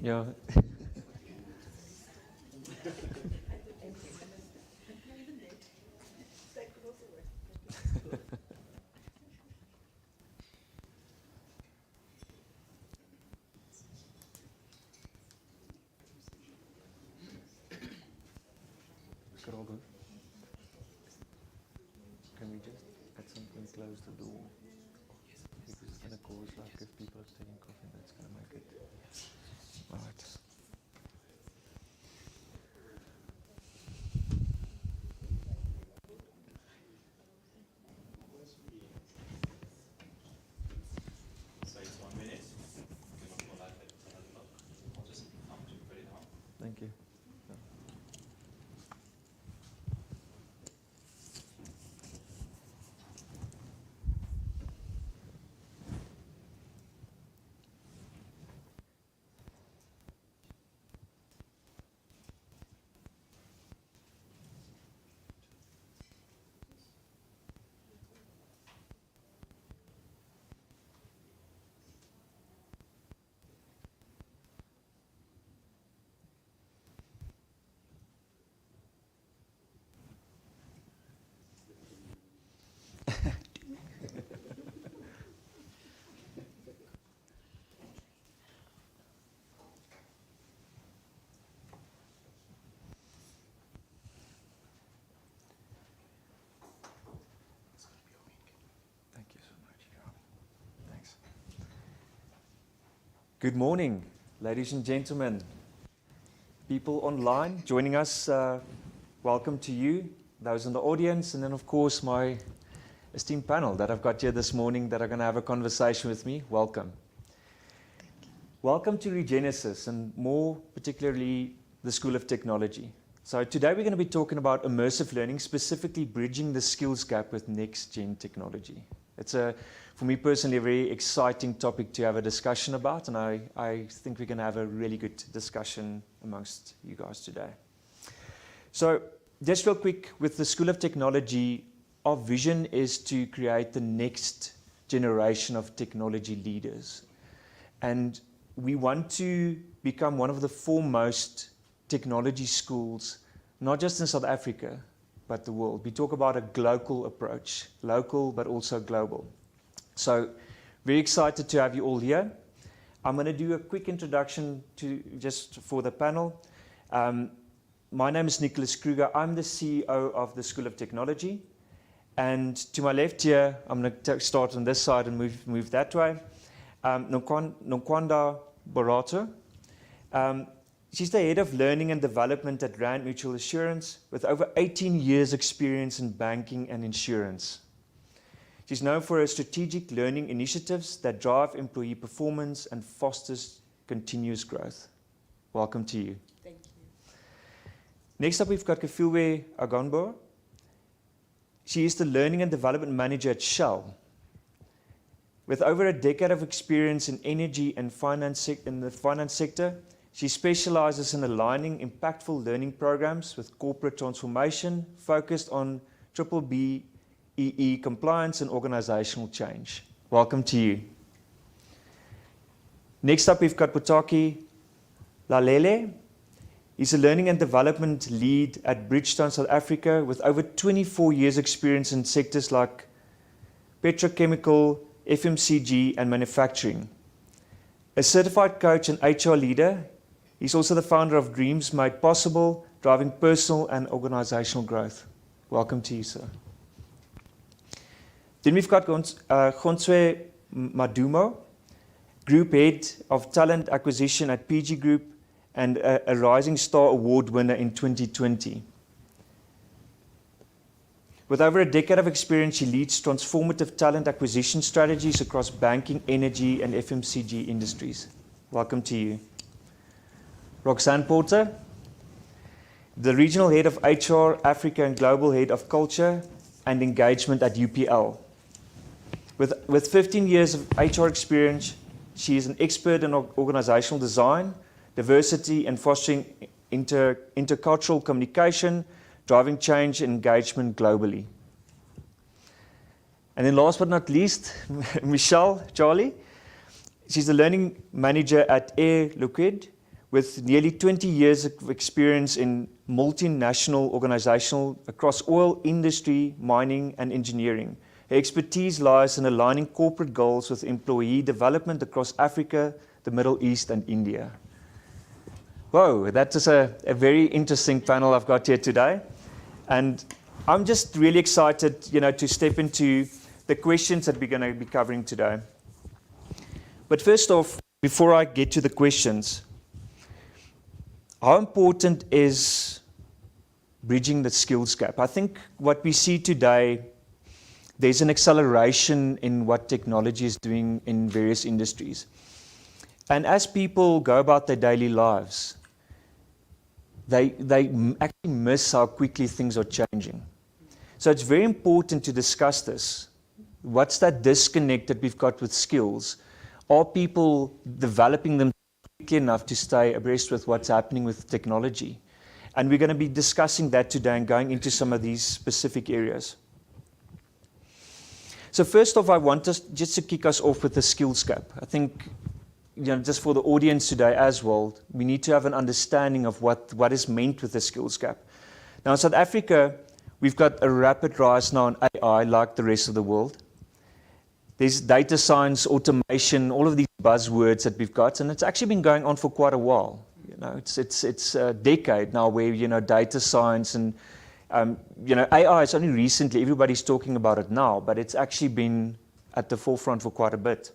Yeah. Karolgo, can we just at some point close the door? Because it's going to cause, like, if people are taking coffee, that's going to make it. All right. So it's 1 minute. Give us more like it. I'll just come to put it on. Thank you. Thank you so much. Yeah. Thanks. Good morning, ladies and gentlemen. People online joining us, welcome to you, those in the audience, and then of course my esteemed panel that I've got here this morning that are going to have a conversation with me. Welcome. Welcome to Regenesis, and more particularly the School of Technology. So today we're going to be talking about immersive learning, specifically bridging the skills gap with next-gen technology. It's for me personally, a very exciting topic to have a discussion about, and I think we're going to have a really good discussion amongst you guys today. So just real quick, with the School of Technology, our vision is to create the next generation of technology leaders. And we want to become one of the foremost technology schools, not just in South Africa, but the world. We talk about a global approach, local but also global. So very excited to have you all here. I'm going to do a quick introduction just for the panel. My name is Nicholas Kruger. I'm the CEO of the School of Technology. And to my left here, I'm going to start on this side and move that way. Nonkwanda Borato. She's the head of learning and development at Rand Mutual Assurance with over 18 years experience in banking and insurance. She's known for her strategic learning initiatives that drive employee performance and fosters continuous growth. Welcome to you. Thank you. Next up, we've got Kafilwe Agonbo. She is the learning and development manager at Shell. With over a decade of experience in energy and the finance sector, she specializes in aligning impactful learning programs with corporate transformation focused on BBBEE compliance and organizational change. Welcome to you. Next up, we've got Butaki Lalele. He's a learning and development lead at Bridgestone South Africa with over 24 years experience in sectors like petrochemical, FMCG, and manufacturing. A certified coach and HR leader, he's also the founder of Dreams Made Possible, driving personal and organizational growth. Welcome to you, sir. Then we've got Gonswe Madumo, Group Head of Talent Acquisition at PG Group and a Rising Star Award winner in 2020. With over a decade of experience, she leads transformative talent acquisition strategies across banking, energy, and FMCG industries. Welcome to you. Roxanne Porter, the Regional Head of HR, Africa and Global Head of Culture and Engagement at UPL. With 15 years of HR experience, she is an expert in organizational design, diversity and fostering intercultural communication, driving change and engagement globally. And then last but not least, Michelle Charlie. She's the learning manager at Air Liquide with nearly 20 years of experience in multinational organizational across oil, industry, mining, and engineering. Her expertise lies in aligning corporate goals with employee development across Africa, the Middle East, and India. Whoa, that is a very interesting panel I've got here today. And I'm just really excited, to step into the questions that we're going to be covering today. But first off, before I get to the questions, how important is bridging the skills gap? I think what we see today, there's an acceleration in what technology is doing in various industries. And as people go about their daily lives, they actually miss how quickly things are changing. So it's very important to discuss this. What's that disconnect that we've got with skills? Are people developing them quickly enough to stay abreast with what's happening with technology? And we're going to be discussing that today and going into some of these specific areas. So first off, I want us just to kick us off with the skills gap. I think, just for the audience today as well, we need to have an understanding of what is meant with the skills gap. Now in South Africa, we've got a rapid rise now in AI like the rest of the world. There's data science, automation, all of these buzzwords that we've got, and it's actually been going on for quite a while. It's a decade now where, data science and, AI is only recently, everybody's talking about it now, but it's actually been at the forefront for quite a bit.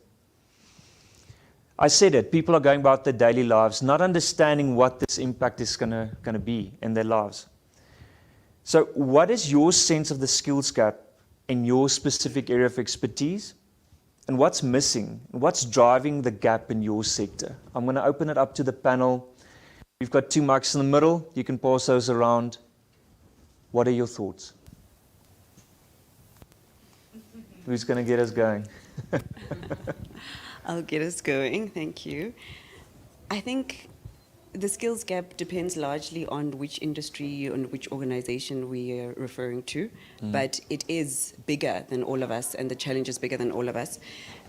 I said it, people are going about their daily lives, not understanding what this impact is going to be in their lives. So what is your sense of the skills gap in your specific area of expertise? And what's missing? What's driving the gap in your sector? I'm going to open it up to the panel. We've got 2 mics in the middle. You can pass those around. What are your thoughts? Who's going to get us going? I'll get us going, thank you. I think the skills gap depends largely on which industry and which organization we are referring to, but it is bigger than all of us, and the challenge is bigger than all of us.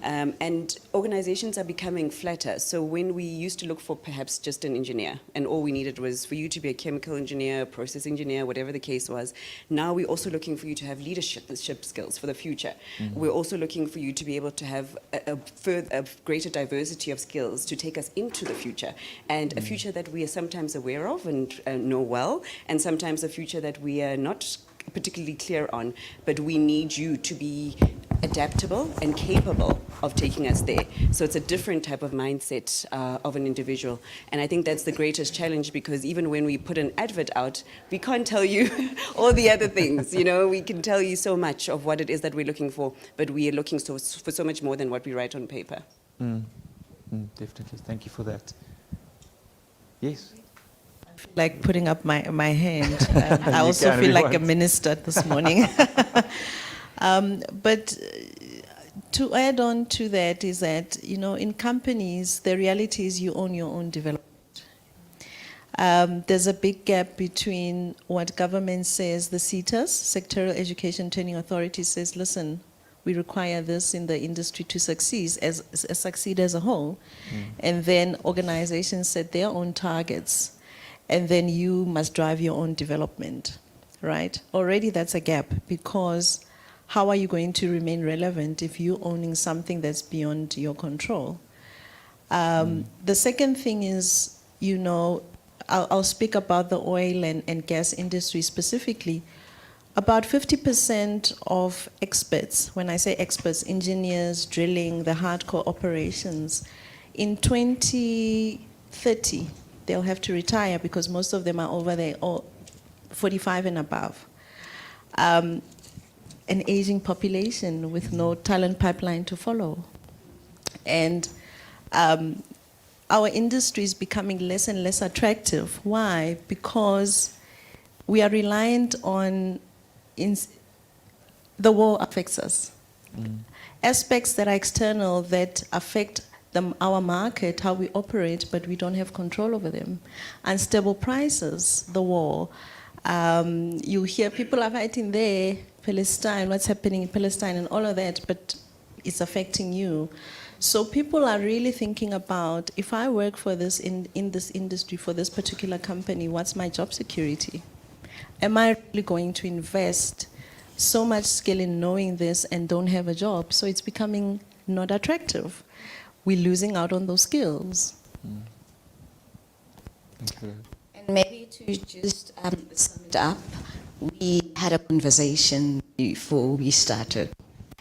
And organizations are becoming flatter. So when we used to look for perhaps just an engineer, and all we needed was for you to be a chemical engineer, process engineer, whatever the case was, now we're also looking for you to have leadership skills for the future. We're also looking for you to be able to have a greater diversity of skills to take us into the future, and a future that we are sometimes aware of and know well, and sometimes a future that we are not particularly clear on, but we need you to be adaptable and capable of taking us there. So it's a different type of mindset of an individual. And I think that's the greatest challenge, because even when we put an advert out, we can't tell you all the other things. We can tell you so much of what it is that we're looking for, but we are looking for so much more than what we write on paper. Definitely. Thank you for that. Yes. Like putting up my hand. I also feel like a minister this morning. But to add on to that is that, in companies, the reality is you own your own development. There's a big gap between what government says, the SETAs, Sectoral Education Training Authority, says, listen, we require this in the industry to succeed as a whole. And then organizations set their own targets. And then you must drive your own development, right? Already that's a gap, because how are you going to remain relevant if you're owning something that's beyond your control? The second thing is, I'll speak about the oil and gas industry specifically. About 50% of experts, when I say experts, engineers, drilling, the hardcore operations, in 2030, they'll have to retire because most of them are over there, 45 and above. An aging population with no talent pipeline to follow. And our industry is becoming less and less attractive. Why? Because we are reliant on, the war affects us. Aspects that are external that affect our market, how we operate, but we don't have control over them. Unstable prices, the war. You hear people are fighting there, Palestine, what's happening in Palestine and all of that, but it's affecting you. So people are really thinking about, if I work for this in this industry, for this particular company, what's my job security? Am I really going to invest so much skill in knowing this and don't have a job? So it's becoming not attractive. We're losing out on those skills. Okay. And maybe to just sum it up, we had a conversation before we started.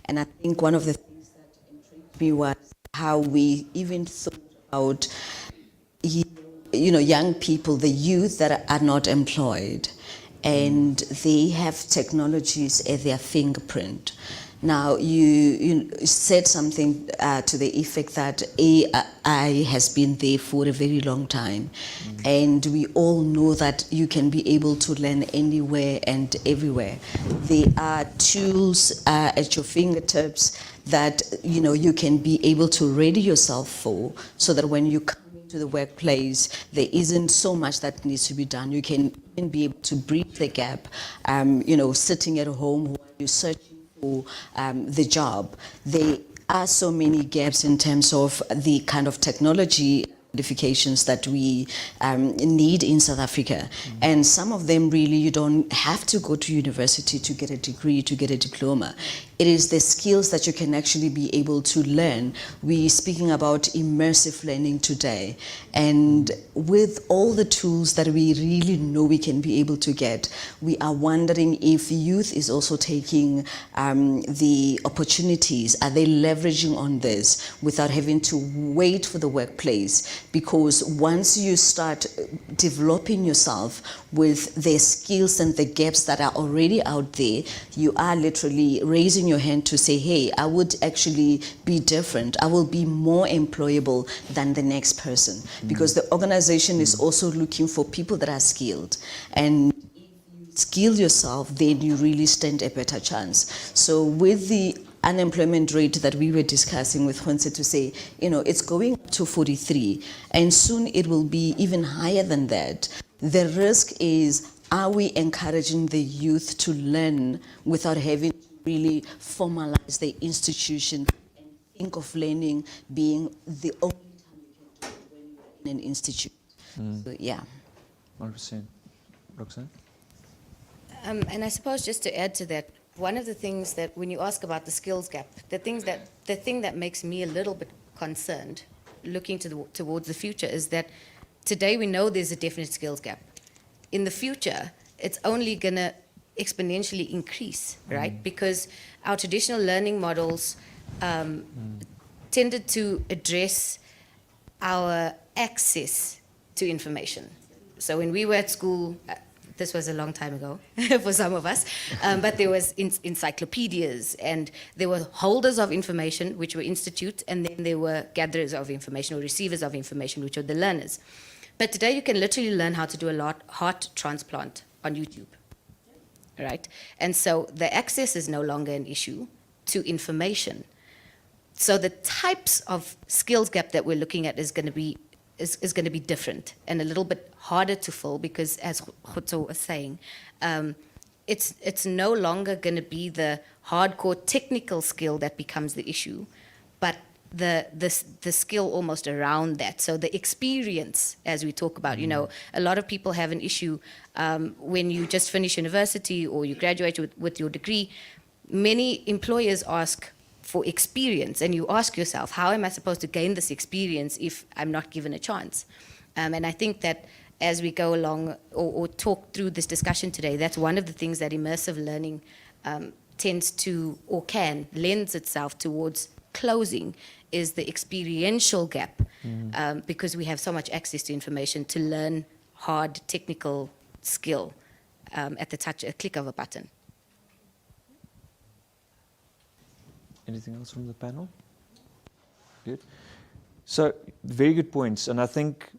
And I think one of the things that intrigued me was how we even thought about young people, the youth that are not employed, and they have technologies at their fingerprint. Now, you said something to the effect that AI has been there for a very long time. And we all know that you can be able to learn anywhere and everywhere. There are tools at your fingertips that you can be able to ready yourself for, so that when you come into the workplace, there isn't so much that needs to be done. You can even be able to bridge the gap, sitting at home while you're searching for the job. There are so many gaps in terms of the kind of technology qualifications that we need in South Africa. And some of them really, you don't have to go to university to get a degree, to get a diploma. It is the skills that you can actually be able to learn. We're speaking about immersive learning today. And with all the tools that we really know we can be able to get, we are wondering if youth is also taking the opportunities. Are they leveraging on this without having to wait for the workplace? Because once you start developing yourself with the skills and the gaps that are already out there, you are literally raising your hand to say, hey, I would actually be different. I will be more employable than the next person. Because the organization is also looking for people that are skilled. And if you skill yourself, then you really stand a better chance. So with the unemployment rate that we were discussing with Hunse, to say, it's going up to 43, and soon it will be even higher than that. The risk is, are we encouraging the youth to learn without having to really formalize the institution and think of learning being the only time you can do it when you're in an institute? So, yeah. 100%. Roxanne? And I suppose just to add to that, one of the things that when you ask about the skills gap, the thing that makes me a little bit concerned looking towards the future is that today we know there's a definite skills gap. In the future, it's only going to exponentially increase, right? Because our traditional learning models tended to address our access to information. So when we were at school, this was a long time ago for some of us, but there was encyclopedias, and there were holders of information, which were institutes, and then there were gatherers of information or receivers of information, which are the learners. But today you can literally learn how to do a heart transplant on YouTube, right? And so the access is no longer an issue to information. So the types of skills gap that we're looking at is going to be different and a little bit harder to fill, because as Khutso was saying, it's no longer going to be the hardcore technical skill that becomes the issue, but the skill almost around that. So the experience, as we talk about, a lot of people have an issue when you just finish university or you graduate with your degree. Many employers ask for experience, and you ask yourself, how am I supposed to gain this experience if I'm not given a chance? And I think that as we go along or talk through this discussion today, that's one of the things that immersive learning tends to, or lends itself towards closing, is the experiential gap, because we have so much access to information to learn hard technical skill at a click of a button. Anything else from the panel? Good. So very good points, and I think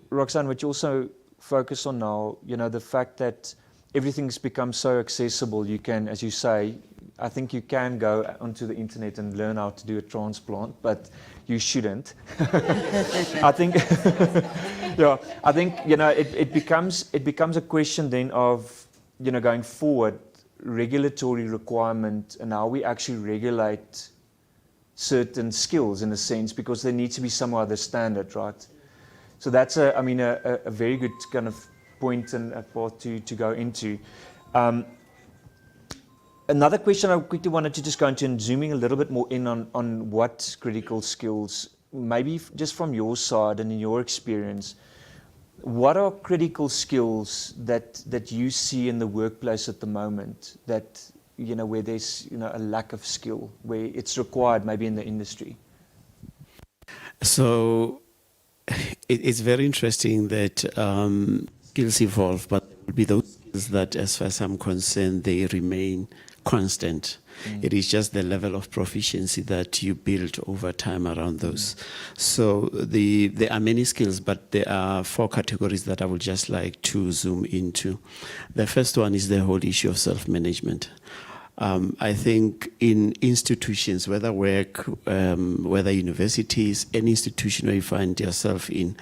Roxanne, what you also focus on now, the fact that everything's become so accessible. You can, as you say, I think you can go onto the internet and learn how to do a transplant, but you shouldn't. I think, it becomes a question then of, going forward, regulatory requirement and how we actually regulate certain skills in a sense because there needs to be some other standard, right? So that's a very good kind of point and a path to go into. Another question I quickly wanted to just go into and zooming a little bit more in on what critical skills, maybe just from your side and in your experience, what are critical skills that you see in the workplace at the moment that, where there's, a lack of skill, where it's required maybe in the industry? So it's very interesting that skills evolve, but there will be those skills that, as far as I'm concerned, they remain constant. It is just the level of proficiency that you build over time around those. So there are many skills, but there are 4 categories that I would just like to zoom into. The first one is the whole issue of self-management. I think in institutions, whether work, whether universities, any institution where you find yourself in,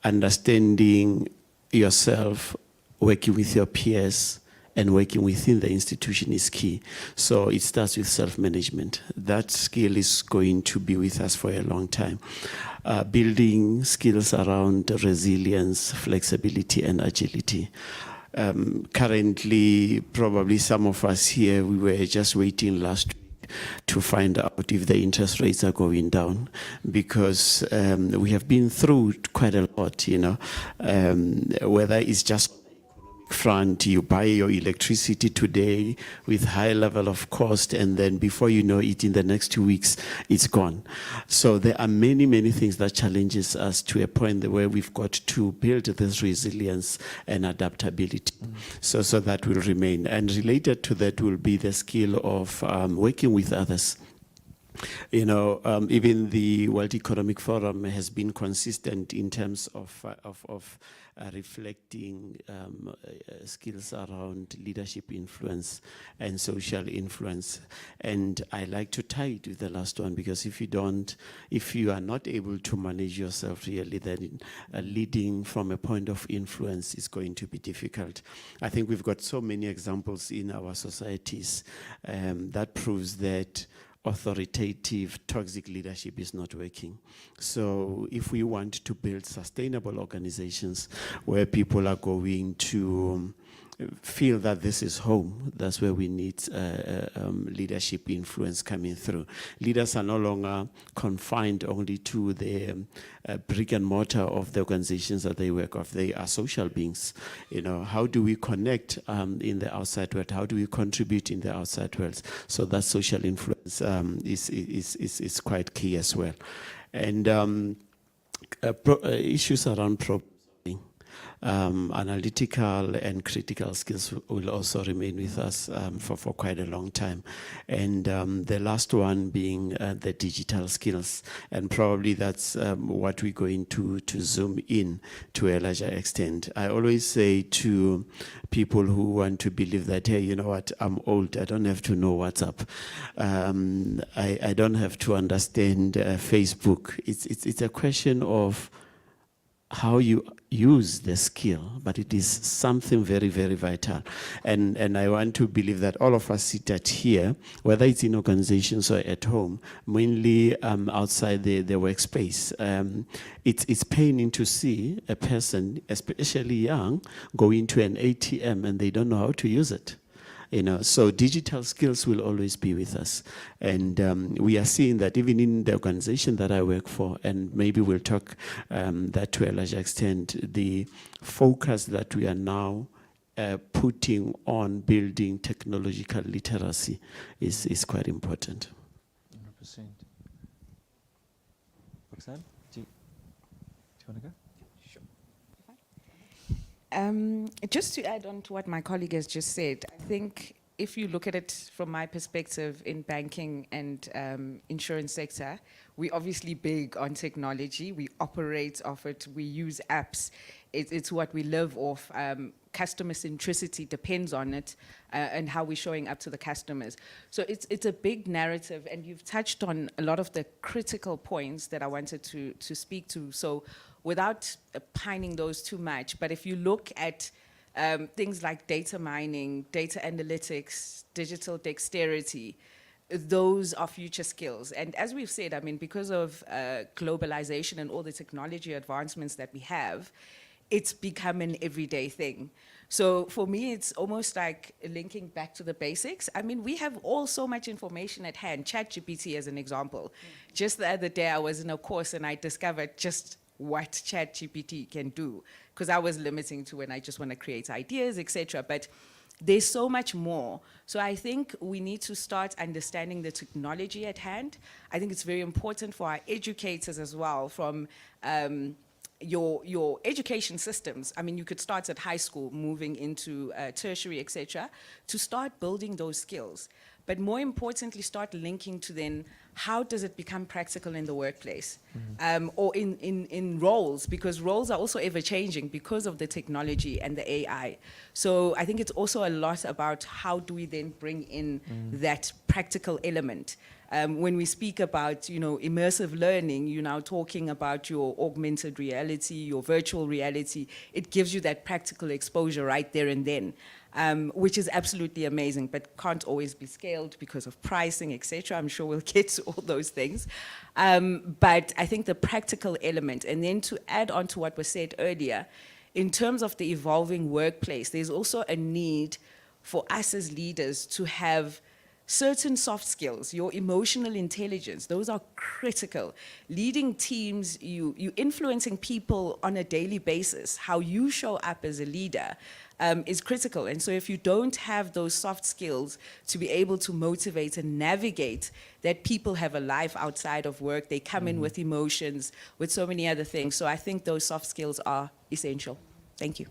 understanding yourself, working with your peers, and working within the institution is key. So it starts with self-management. That skill is going to be with us for a long time. Building skills around resilience, flexibility, and agility. Currently, probably some of us here, we were just waiting last week to find out if the interest rates are going down, because we have been through quite a lot, whether it's just front, you buy your electricity today with high level of cost, and then before you know it, in the next 2 weeks, it's gone. So there are many, many things that challenges us to a point where we've got to build this resilience and adaptability. So that will remain. And related to that will be the skill of working with others. Even the World Economic Forum has been consistent in terms of reflecting skills around leadership influence and social influence. And I like to tie it with the last one, because if you are not able to manage yourself really, then leading from a point of influence is going to be difficult. I think we've got so many examples in our societies that proves that authoritative, toxic leadership is not working. So if we want to build sustainable organizations where people are going to feel that this is home, that's where we need leadership influence coming through. Leaders are no longer confined only to the brick and mortar of the organizations that they work with. They are social beings. How do we connect in the outside world? How do we contribute in the outside world? So that social influence is quite key as well. And issues around problem solving. Analytical and critical skills will also remain with us for quite a long time. And the last one being the digital skills. And probably that's what we're going to zoom in to a larger extent. I always say to people who want to believe that, hey, you know what, I'm old, I don't have to know WhatsApp. I don't have to understand Facebook. It's a question of how you use the skill, but it is something very, very vital. And I want to believe that all of us sit at here, whether it's in organizations or at home, mainly outside the workspace. It's paining to see a person, especially young, go into an ATM and they don't know how to use it. So digital skills will always be with us. And we are seeing that even in the organization that I work for, and maybe we'll talk that to a large extent, the focus that we are now putting on building technological literacy is quite important. 100%. Roxanne, do you want to go? Just to add on to what my colleague has just said, I think if you look at it from my perspective in banking and insurance sector, we're obviously big on technology. We operate off it. We use apps. It's what we live off. Customer centricity depends on it and how we're showing up to the customers. So it's a big narrative, and you've touched on a lot of the critical points that I wanted to speak to. So without pining those too much, but if you look at things like data mining, data analytics, digital dexterity, those are future skills. And as we've said, I mean, because of globalization and all the technology advancements that we have, it's become an everyday thing. So for me, it's almost like linking back to the basics. I mean, we have all so much information at hand. ChatGPT as an example. Just the other day, I was in a course and I discovered just what ChatGPT can do, because I was limiting to when I just want to create ideas, etc. But there's so much more. So I think we need to start understanding the technology at hand. I think it's very important for our educators as well, from your education systems. I mean, you could start at high school, moving into tertiary, etc., to start building those skills. But more importantly, start linking to then how does it become practical in the workplace, or in roles, because roles are also ever changing because of the technology and the AI. So I think it's also a lot about how do we then bring in that practical element. When we speak about, immersive learning, you're now talking about your augmented reality, your virtual reality. It gives you that practical exposure right there and then, which is absolutely amazing, but can't always be scaled because of pricing, etc. I'm sure we'll get to all those things. But I think the practical element, and then to add on to what was said earlier, in terms of the evolving workplace, there's also a need for us as leaders to have certain soft skills, your emotional intelligence, those are critical. Leading teams, you influencing people on a daily basis, how you show up as a leader is critical. And so if you don't have those soft skills to be able to motivate and navigate that people have a life outside of work, they come in with emotions, with so many other things. So I think those soft skills are essential. Thank you.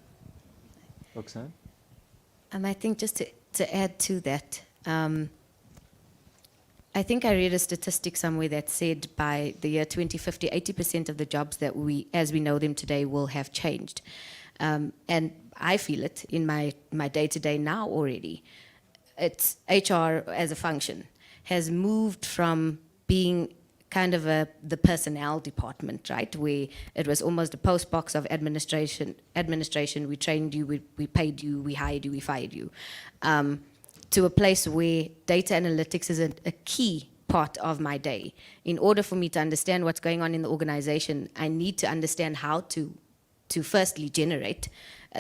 Roxanne? I think just to add to that, I think I read a statistic somewhere that said by the year 2050, 80% of the jobs that we, as we know them today, will have changed. And I feel it in my day-to-day now already. It's HR as a function has moved from being kind of the personnel department, right, where it was almost a post box of administration. We trained you, we paid you, we hired you, we fired you. To a place where data analytics is a key part of my day. In order for me to understand what's going on in the organization, I need to understand how to firstly generate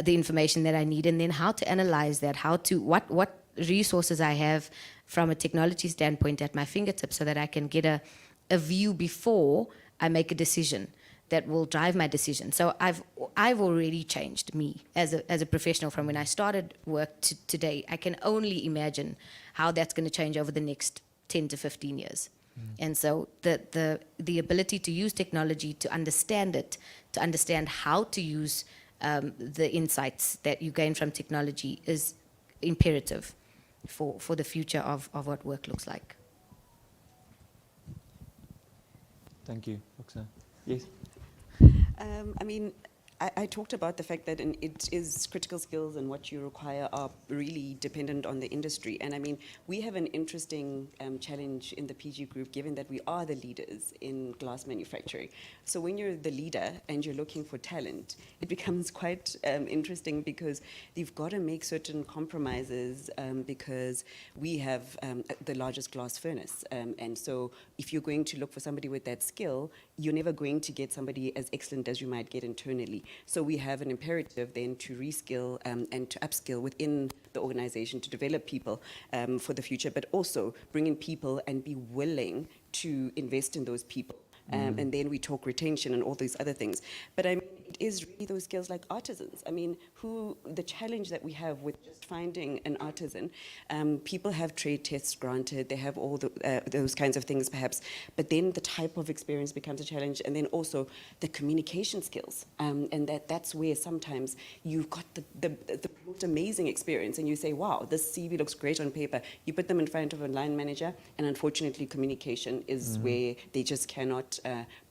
the information that I need, and then how to analyze that, what resources I have from a technology standpoint at my fingertips, so that I can get a view before I make a decision that will drive my decision. So I've already changed me as a professional from when I started work to today. I can only imagine how that's going to change over the next 10 to 15 years. And so the ability to use technology, to understand it, to understand how to use the insights that you gain from technology is imperative for the future of what work looks like. Thank you, Roxanne. Yes? I mean, I talked about the fact that it is critical skills and what you require are really dependent on the industry. And I mean, we have an interesting challenge in the PG group, given that we are the leaders in glass manufacturing. So when you're the leader and you're looking for talent, it becomes quite interesting, because you've got to make certain compromises because we have the largest glass furnace. And so if you're going to look for somebody with that skill, you're never going to get somebody as excellent as you might get internally. So we have an imperative then to reskill and to upskill within the organization to develop people for the future, but also bring in people and be willing to invest in those people. And then we talk retention and all these other things. But I mean, it is really those skills like artisans. I mean, the challenge that we have with just finding an artisan, people have trade tests granted, they have all those kinds of things perhaps, but then the type of experience becomes a challenge, and then also the communication skills. And that's where sometimes you've got the most amazing experience and you say, wow, this CV looks great on paper. You put them in front of a line manager, and unfortunately communication is where they just cannot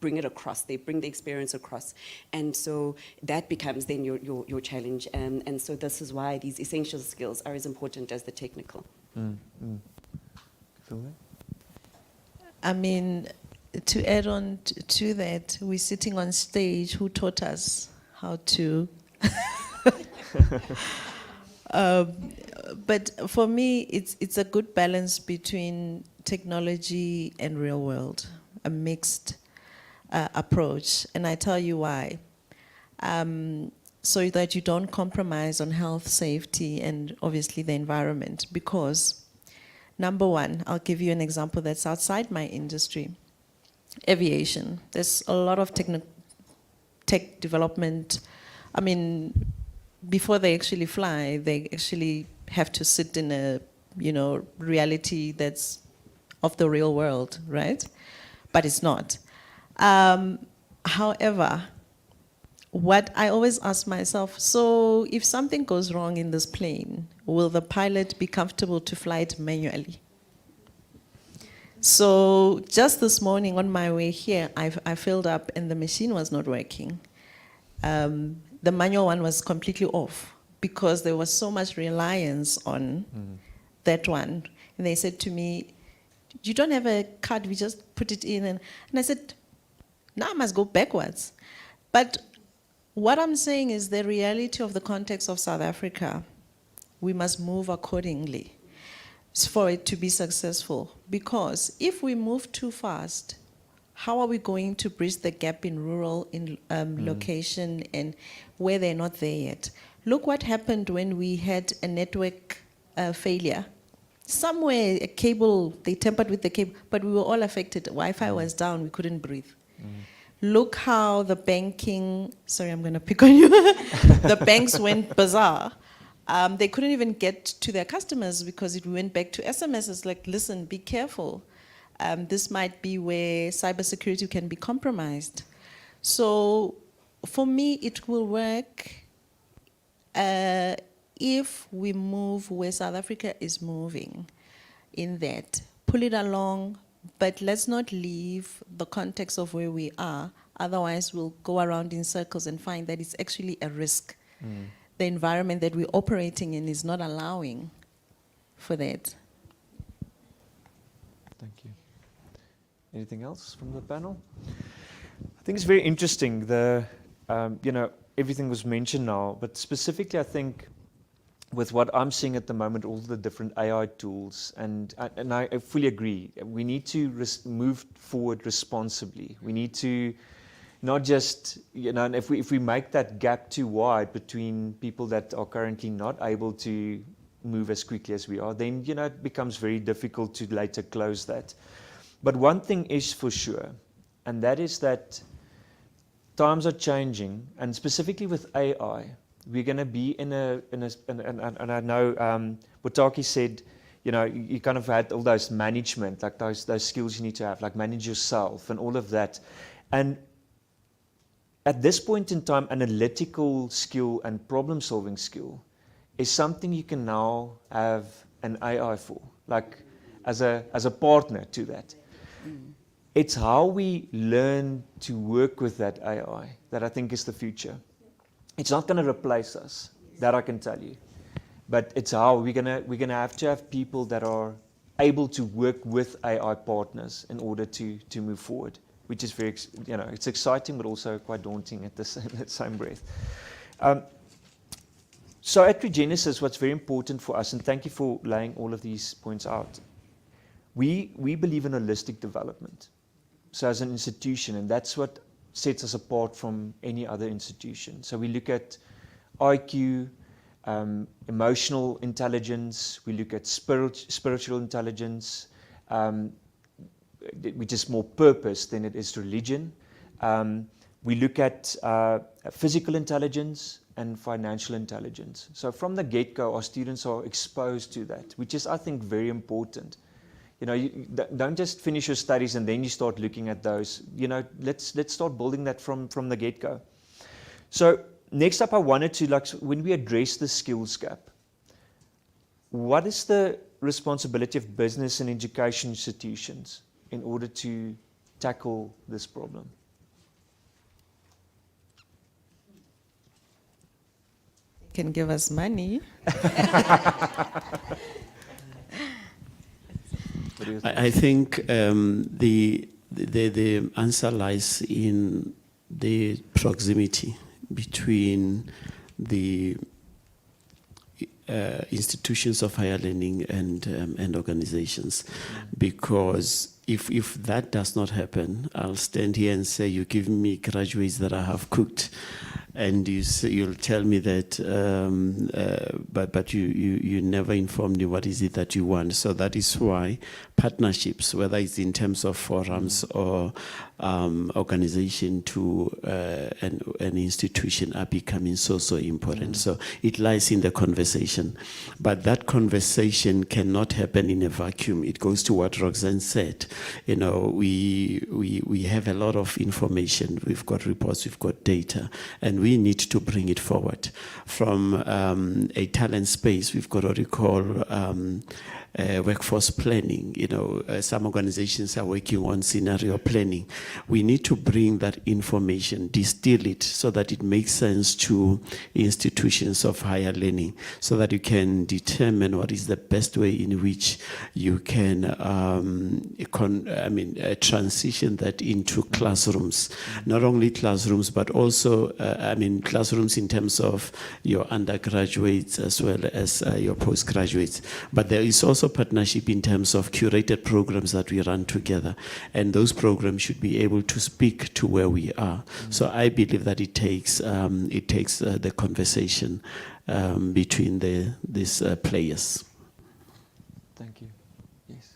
bring it across. They bring the experience across. And so that becomes then your challenge. And so this is why these essential skills are as important as the technical. Feel that? I mean, to add on to that, we're sitting on stage. Who taught us how to? But for me, it's a good balance between technology and real world, a mixed approach. And I tell you why. So that you don't compromise on health, safety, and obviously the environment. Because, number one, I'll give you an example that's outside my industry. Aviation. There's a lot of tech development. I mean, before they actually fly, they actually have to sit in a, reality that's of the real world, right? But it's not. However, what I always ask myself, so if something goes wrong in this plane, will the pilot be comfortable to fly it manually? So just this morning on my way here, I filled up and the machine was not working. The manual one was completely off because there was so much reliance on that one. And they said to me, you don't have a card, we just put it in. And I said, now I must go backwards. But what I'm saying is the reality of the context of South Africa, we must move accordingly for it to be successful. Because if we move too fast, how are we going to bridge the gap in rural location and where they're not there yet? Look what happened when we had a network failure. Somewhere a cable, they tampered with the cable, but we were all affected. Wi-Fi was down, we couldn't breathe. Look how the banking, sorry, I'm going to pick on you. The banks went bizarre. They couldn't even get to their customers because it went back to SMSs like, listen, be careful. This might be where cybersecurity can be compromised. So for me, it will work if we move where South Africa is moving in that. Pull it along, but let's not leave the context of where we are. Otherwise, we'll go around in circles and find that it's actually a risk. The environment that we're operating in is not allowing for that. Thank you. Anything else from the panel? I think it's very interesting. Everything was mentioned now, but specifically, I think with what I'm seeing at the moment, all the different AI tools, and I fully agree. We need to move forward responsibly. We need to not just, and if we make that gap too wide between people that are currently not able to move as quickly as we are, then it becomes very difficult to later close that. But one thing is for sure, and that is that times are changing, and specifically with AI, we're going to be and I know Botaki said, you kind of had all those management, like those skills you need to have, like manage yourself and all of that. And at this point in time, analytical skill and problem-solving skill is something you can now have an AI for, like as a partner to that. It's how we learn to work with that AI that I think is the future. It's not going to replace us, that I can tell you. But it's how we're gonna have to have people that are able to work with AI partners in order to move forward, which is very, it's exciting, but also quite daunting at the same breath. So at Regenesis, what's very important for us, and thank you for laying all of these points out, we believe in holistic development. So as an institution, and that's what sets us apart from any other institution. So we look at IQ, emotional intelligence, we look at spiritual intelligence, which is more purpose than it is religion. We look at physical intelligence and financial intelligence. So from the get-go, our students are exposed to that, which is, I think, very important. You don't just finish your studies and then you start looking at those. Let's start building that from the get-go. So next up, I wanted to, when we address the skills gap, what is the responsibility of business and education institutions in order to tackle this problem? They can give us money. I think the answer lies in the proximity between the institutions of higher learning and organizations, because if that does not happen, I'll stand here and say, you give me graduates that I have cooked, and you'll tell me that, but you never informed me what is it that you want. So that is why partnerships, whether it's in terms of forums or organization to an institution, are becoming so important. So it lies in the conversation, but that conversation cannot happen in a vacuum. It goes to what Roxanne said. You know, we have a lot of information. We've got reports, we've got data, and we need to bring it forward. From a talent space, we've got what we call workforce planning. You know, some organizations are working on scenario planning. We need to bring that information, distill it so that it makes sense to institutions of higher learning, so that you can determine what is the best way in which you can transition that into classrooms. Not only classrooms, but also classrooms in terms of your undergraduates as well as your postgraduates. But there is also partnership in terms of curated programs that we run together, and those programs should be able to speak to where we are. So I believe that it takes the conversation between these players. Thank you. Yes.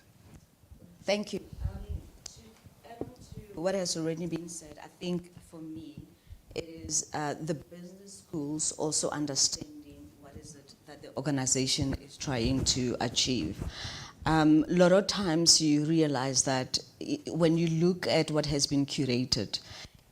Thank you. To add on to what has already been said, I think for me, it is the business schools also understanding what is it that the organization is trying to achieve. A lot of times you realize that when you look at what has been curated,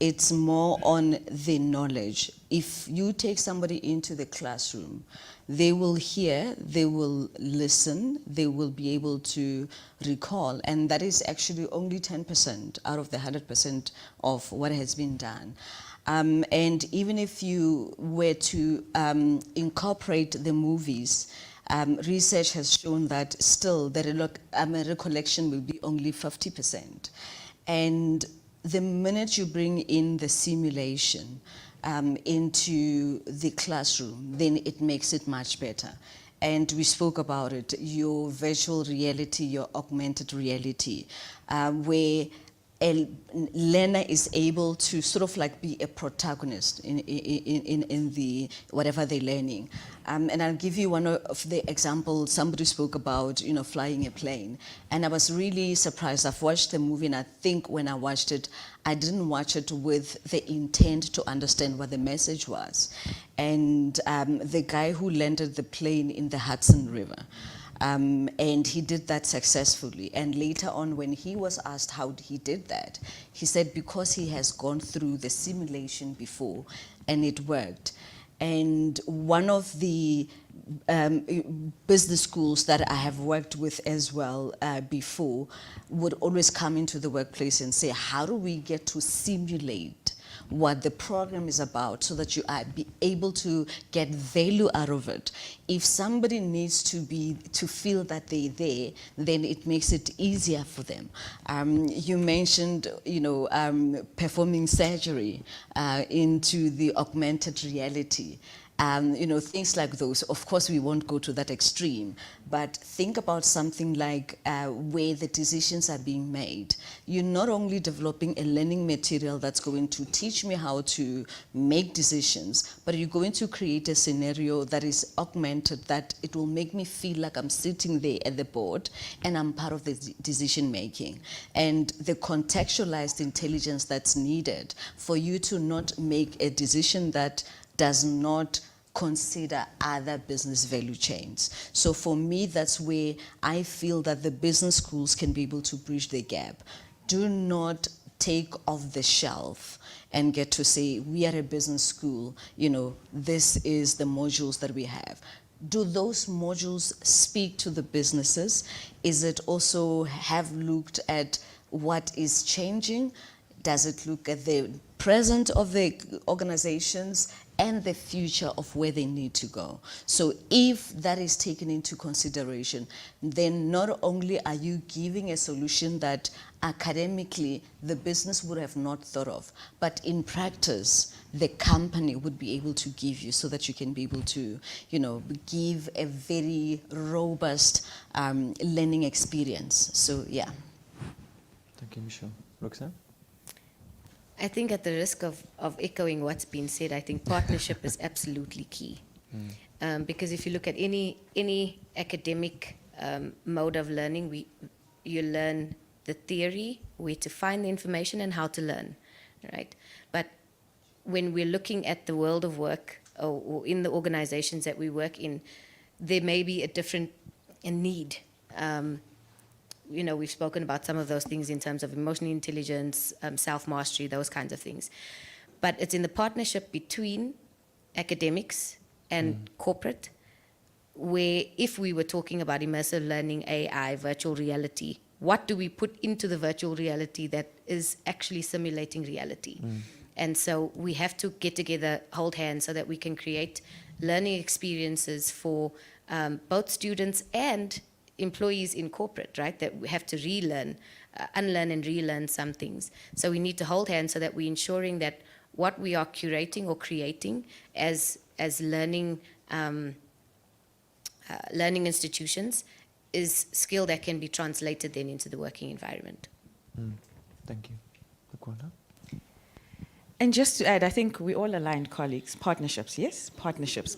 it's more on the knowledge. If you take somebody into the classroom, they will hear, they will listen, they will be able to recall, and that is actually only 10% out of the 100% of what has been done. And even if you were to incorporate the movies, research has shown that still the recollection will be only 50%. And the minute you bring in the simulation into the classroom, then it makes it much better. And we spoke about it, your virtual reality, your augmented reality, where a learner is able to sort of like be a protagonist in the whatever they're learning. And I'll give you one of the examples. Somebody spoke about, you know, flying a plane, and I was really surprised. I've watched the movie, and I think when I watched it, I didn't watch it with the intent to understand what the message was. And the guy who landed the plane in the Hudson River, and he did that successfully. And later on, when he was asked how he did that, he said because he has gone through the simulation before and it worked. And one of the business schools that I have worked with as well before would always come into the workplace and say, how do we get to simulate what the program is about so that you are be able to get value out of it? If somebody needs to feel that they're there, then it makes it easier for them. You mentioned, you know, performing surgery into the augmented reality. You know, things like those. Of course, we won't go to that extreme, but think about something like where the decisions are being made. You're not only developing a learning material that's going to teach me how to make decisions, but you're going to create a scenario that is augmented, that it will make me feel like I'm sitting there at the board and I'm part of the decision making. And the contextualized intelligence that's needed for you to not make a decision that does not consider other business value chains. So for me, that's where I feel that the business schools can be able to bridge the gap. Do not take off the shelf and get to say, we are a business school, you know, this is the modules that we have. Do those modules speak to the businesses? Is it also have looked at what is changing? Does it look at the present of the organizations and the future of where they need to go. So if that is taken into consideration, then not only are you giving a solution that academically the business would have not thought of, but in practice, the company would be able to give you, so that you can be able to, give a very robust learning experience. So yeah. Thank you, Michelle. Roxanne? I think at the risk of echoing what's been said, I think partnership is absolutely key. Because if you look at any academic mode of learning, you learn the theory, where to find the information, and how to learn, right? But when we're looking at the world of work, or in the organizations that we work in, there may be a need. We've spoken about some of those things in terms of emotional intelligence, self-mastery, those kinds of things. But it's in the partnership between academics and corporate, where if we were talking about immersive learning, AI, virtual reality, what do we put into the virtual reality that is actually simulating reality? And so we have to get together, hold hands, so that we can create learning experiences for both students and employees in corporate, right? That we have to relearn, unlearn and relearn some things. So we need to hold hands so that we're ensuring that what we are curating or creating as learning learning institutions is skill that can be translated then into the working environment. Thank you. Lukwanda? And just to add, I think we all aligned, colleagues, partnerships, yes? Partnerships.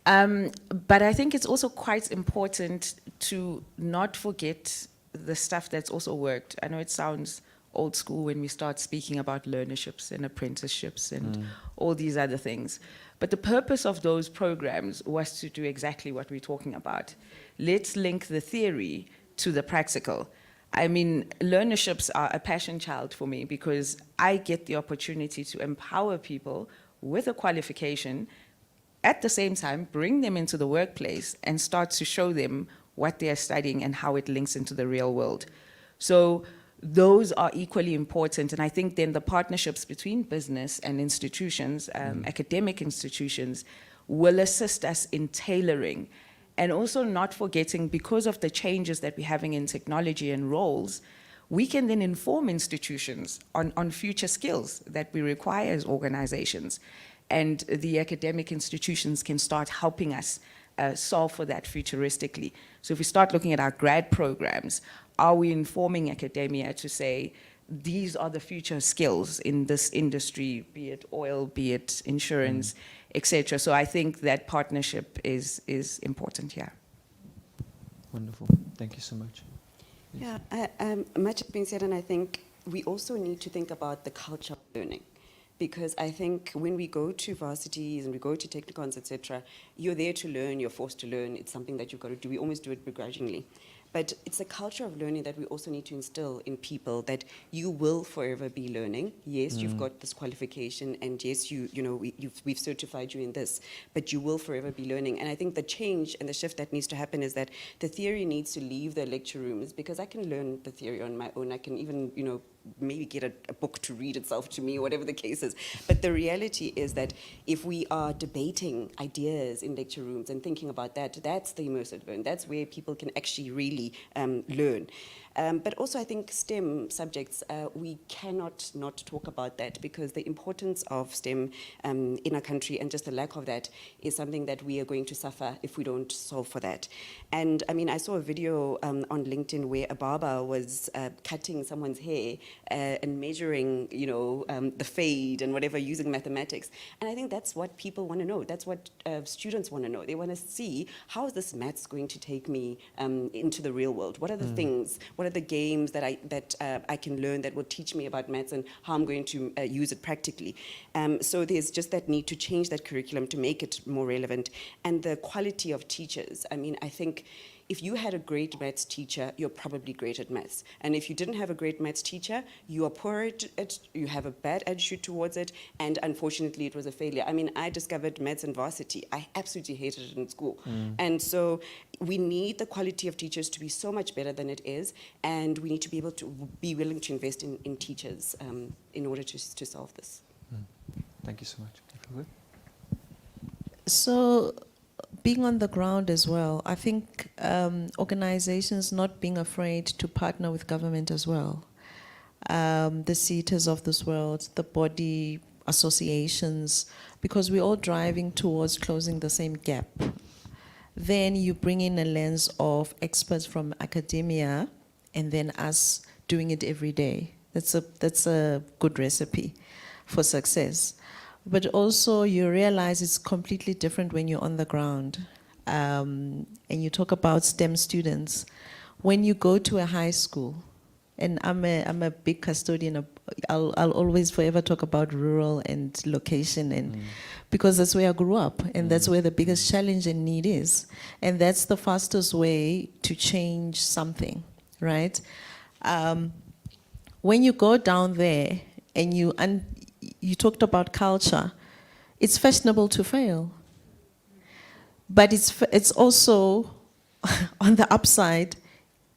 But I think it's also quite important to not forget the stuff that's also worked. I know it sounds old school when we start speaking about learnerships and apprenticeships and all these other things. But the purpose of those programs was to do exactly what we're talking about. Let's link the theory to the practical. I mean, learnerships are a passion child for me, because I get the opportunity to empower people with a qualification, at the same time bring them into the workplace and start to show them what they are studying and how it links into the real world. So those are equally important, and I think then the partnerships between business and institutions, academic institutions, will assist us in tailoring. And also not forgetting, because of the changes that we're having in technology and roles, we can then inform institutions on future skills that we require as organizations. And the academic institutions can start helping us solve for that futuristically. So if we start looking at our grad programs, are we informing academia to say, these are the future skills in this industry, be it oil, be it insurance, etc. So I think that partnership is important here. Wonderful. Thank you so much. Yeah, much has been said, and I think we also need to think about the culture of learning. Because I think when we go to varsities and we go to technicons, etc., you're there to learn, you're forced to learn, it's something that you've got to do. We almost do it begrudgingly. But it's a culture of learning that we also need to instill in people, that you will forever be learning. Yes, you've got this qualification, and yes, we've certified you in this, but you will forever be learning. And I think the change and the shift that needs to happen is that the theory needs to leave the lecture rooms, because I can learn the theory on my own. I can even, maybe get a book to read itself to me, or whatever the case is. But the reality is that if we are debating ideas in lecture rooms and thinking about that, that's the immersive learn. That's where people can actually really learn. But also I think STEM subjects, we cannot not talk about that, because the importance of STEM in our country, and just the lack of that, is something that we are going to suffer if we don't solve for that. And I mean, I saw a video on LinkedIn where a barber was cutting someone's hair and measuring, the fade and whatever, using mathematics. And I think that's what people want to know. That's what students want to know. They want to see, how is this maths going to take me into the real world? What are the things? What are the games that I can learn that will teach me about maths and how I'm going to use it practically? So there's just that need to change that curriculum to make it more relevant. And the quality of teachers. I mean, I think if you had a great maths teacher, you're probably great at maths. And if you didn't have a great maths teacher, you are poor at it, you have a bad attitude towards it, and unfortunately it was a failure. I mean, I discovered maths in varsity. I absolutely hated it in school. And so we need the quality of teachers to be so much better than it is, and we need to be able to be willing to invest in teachers in order to solve this. Thank you so much. So, being on the ground as well, I think organizations not being afraid to partner with government as well. The CETAs of this world, the body associations, because we're all driving towards closing the same gap. Then you bring in a lens of experts from academia and then us doing it every day. That's a good recipe for success. But also you realize it's completely different when you're on the ground. And you talk about STEM students. When you go to a high school, and I'm a big custodian, I'll always forever talk about rural and location, and because that's where I grew up, and that's where the biggest challenge and need is. And that's the fastest way to change something, right? When you go down there and you talked about culture, it's fashionable to fail. But it's also, on the upside,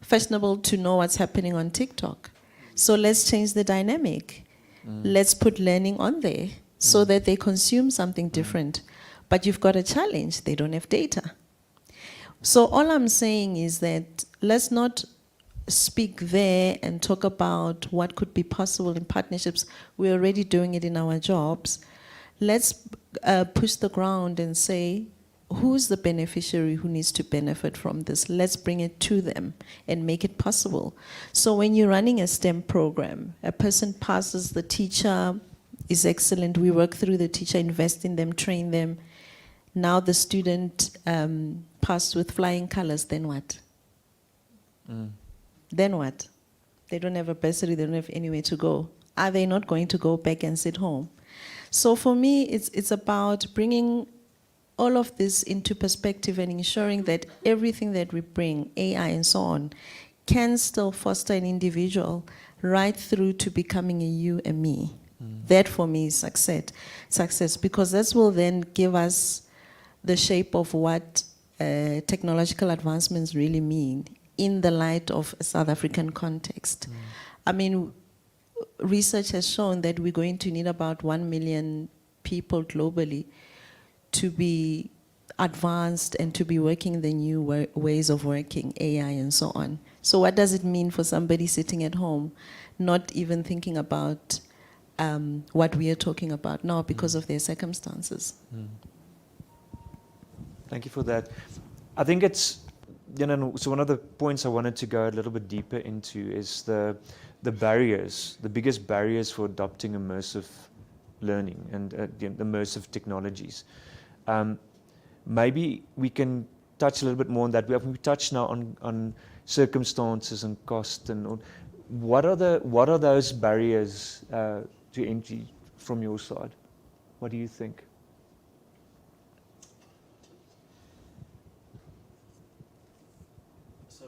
fashionable to know what's happening on TikTok. So let's change the dynamic. Let's put learning on there so that they consume something different. But you've got a challenge, they don't have data. So all I'm saying is that let's not speak there and talk about what could be possible in partnerships. We're already doing it in our jobs. Let's push the ground and say, who's the beneficiary who needs to benefit from this? Let's bring it to them and make it possible. So when you're running a STEM program, a person passes, the teacher is excellent, we work through the teacher, invest in them, train them. Now the student passed with flying colors, then what? Then what? They don't have a bursary, they don't have anywhere to go. Are they not going to go back and sit home? So for me, it's about bringing all of this into perspective and ensuring that everything that we bring, AI and so on, can still foster an individual right through to becoming a you and me. That for me is success, because this will then give us the shape of what technological advancements really mean in the light of a South African context. I mean, research has shown that we're going to need about 1 million people globally to be advanced and to be working the new ways of working, AI and so on. So what does it mean for somebody sitting at home, not even thinking about what we are talking about now because of their circumstances? Thank you for that. I think it's, so one of the points I wanted to go a little bit deeper into is the barriers, the biggest barriers for adopting immersive learning and immersive technologies. Maybe we can touch a little bit more on that. We touched now on circumstances and cost, and what are those barriers to entry from your side? What do you think?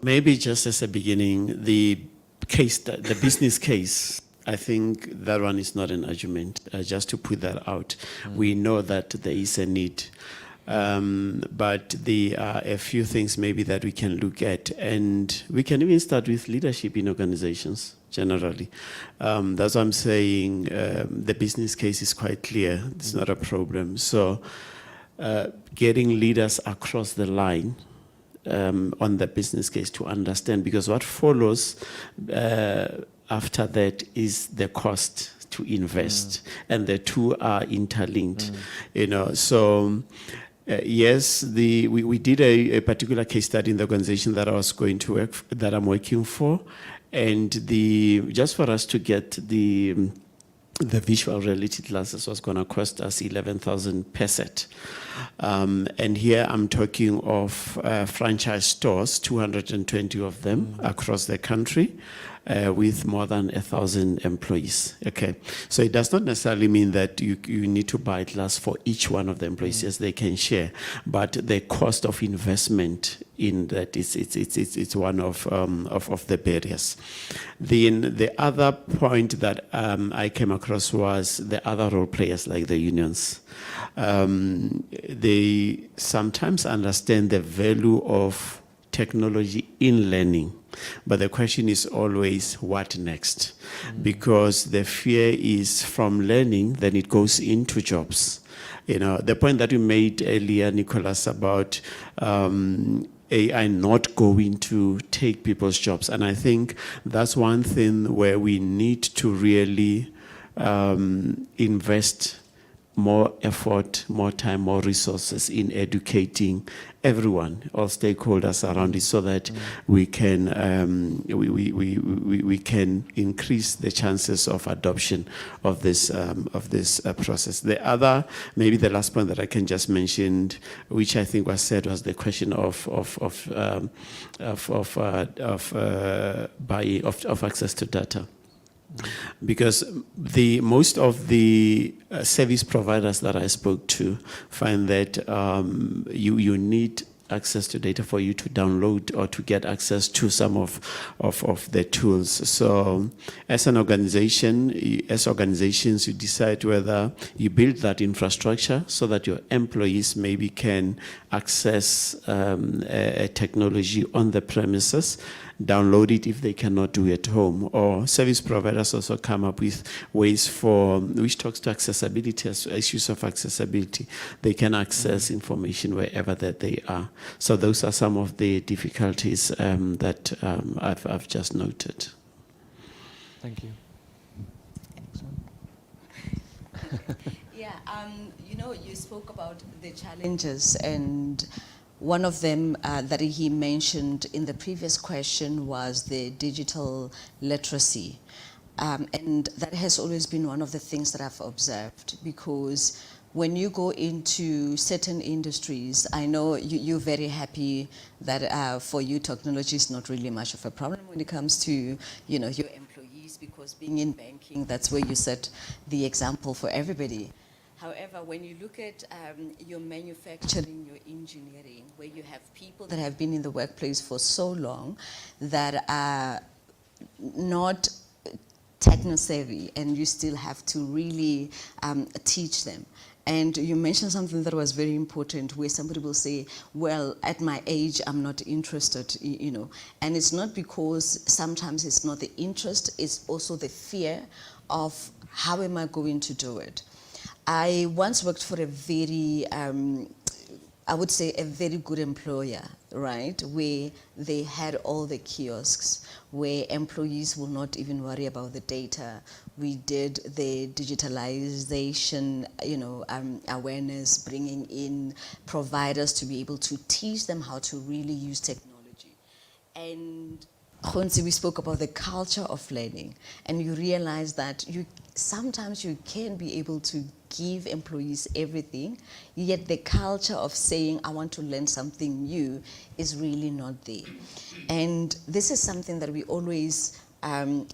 Maybe just as a beginning, the business case, I think that one is not an argument, just to put that out. We know that there is a need, but there are a few things maybe that we can look at, and we can even start with leadership in organizations generally. That's what I'm saying. The business case is quite clear. It's not a problem. So getting leaders across the line on the business case to understand, because what follows after that is the cost to invest, and the two are interlinked. So yes, we did a particular case study in the organization that I was going to work, that I'm working for, and just for us to get the visual reality glasses was going to cost us 11,000 per set. And here I'm talking of franchise stores, 220 of them across the country, with more than 1,000 employees. Okay, so it does not necessarily mean that you need to buy glass for each one of the employees. Yes, they can share, but the cost of investment in that it's one of the barriers. Then the other point that I came across was the other role players, like the unions. They sometimes understand the value of technology in learning, But the question is always, what next? Because the fear is from learning, then it goes into jobs. You know, the point that you made earlier, Nicholas, about AI not going to take people's jobs. And I think that's one thing where we need to really invest more effort, more time, more resources in educating everyone, all stakeholders around it, so that we can we can increase the chances of adoption of this process. The other, maybe the last point that I can just mention, which I think was said, was the question of access to data. Because most of the service providers that I spoke to find that you need access to data for you to download or to get access to some of the tools. So as an organization, as organizations, you decide whether you build that infrastructure so that your employees maybe can access a technology on the premises, download it if they cannot do it at home. Or service providers also come up with ways which talks to accessibility, issues of accessibility. They can access information wherever that they are. So those are some of the difficulties that I've just noted. Thank you. Yeah, you spoke about the challenges, and one of them that he mentioned in the previous question was the digital literacy. And that has always been one of the things that I've observed, because when you go into certain industries, I know you're very happy that for you technology is not really much of a problem when it comes to your employees, because being in banking, that's where you set the example for everybody. However, when you look at your manufacturing, your engineering, where you have people that have been in the workplace for so long that are not techno-savvy, and you still have to really teach them. And you mentioned something that was very important, where somebody will say, well, at my age, I'm not interested, And it's not because sometimes it's not the interest, it's also the fear of how am I going to do it. I once worked for a very, I would say a very good employer, right? Where they had all the kiosks, where employees will not even worry about the data. We did the digitalization, awareness, bringing in providers to be able to teach them how to really use technology. And Khonsi, we spoke about the culture of learning, and you realize that sometimes you can be able to give employees everything, yet the culture of saying, I want to learn something new is really not there. And this is something that we always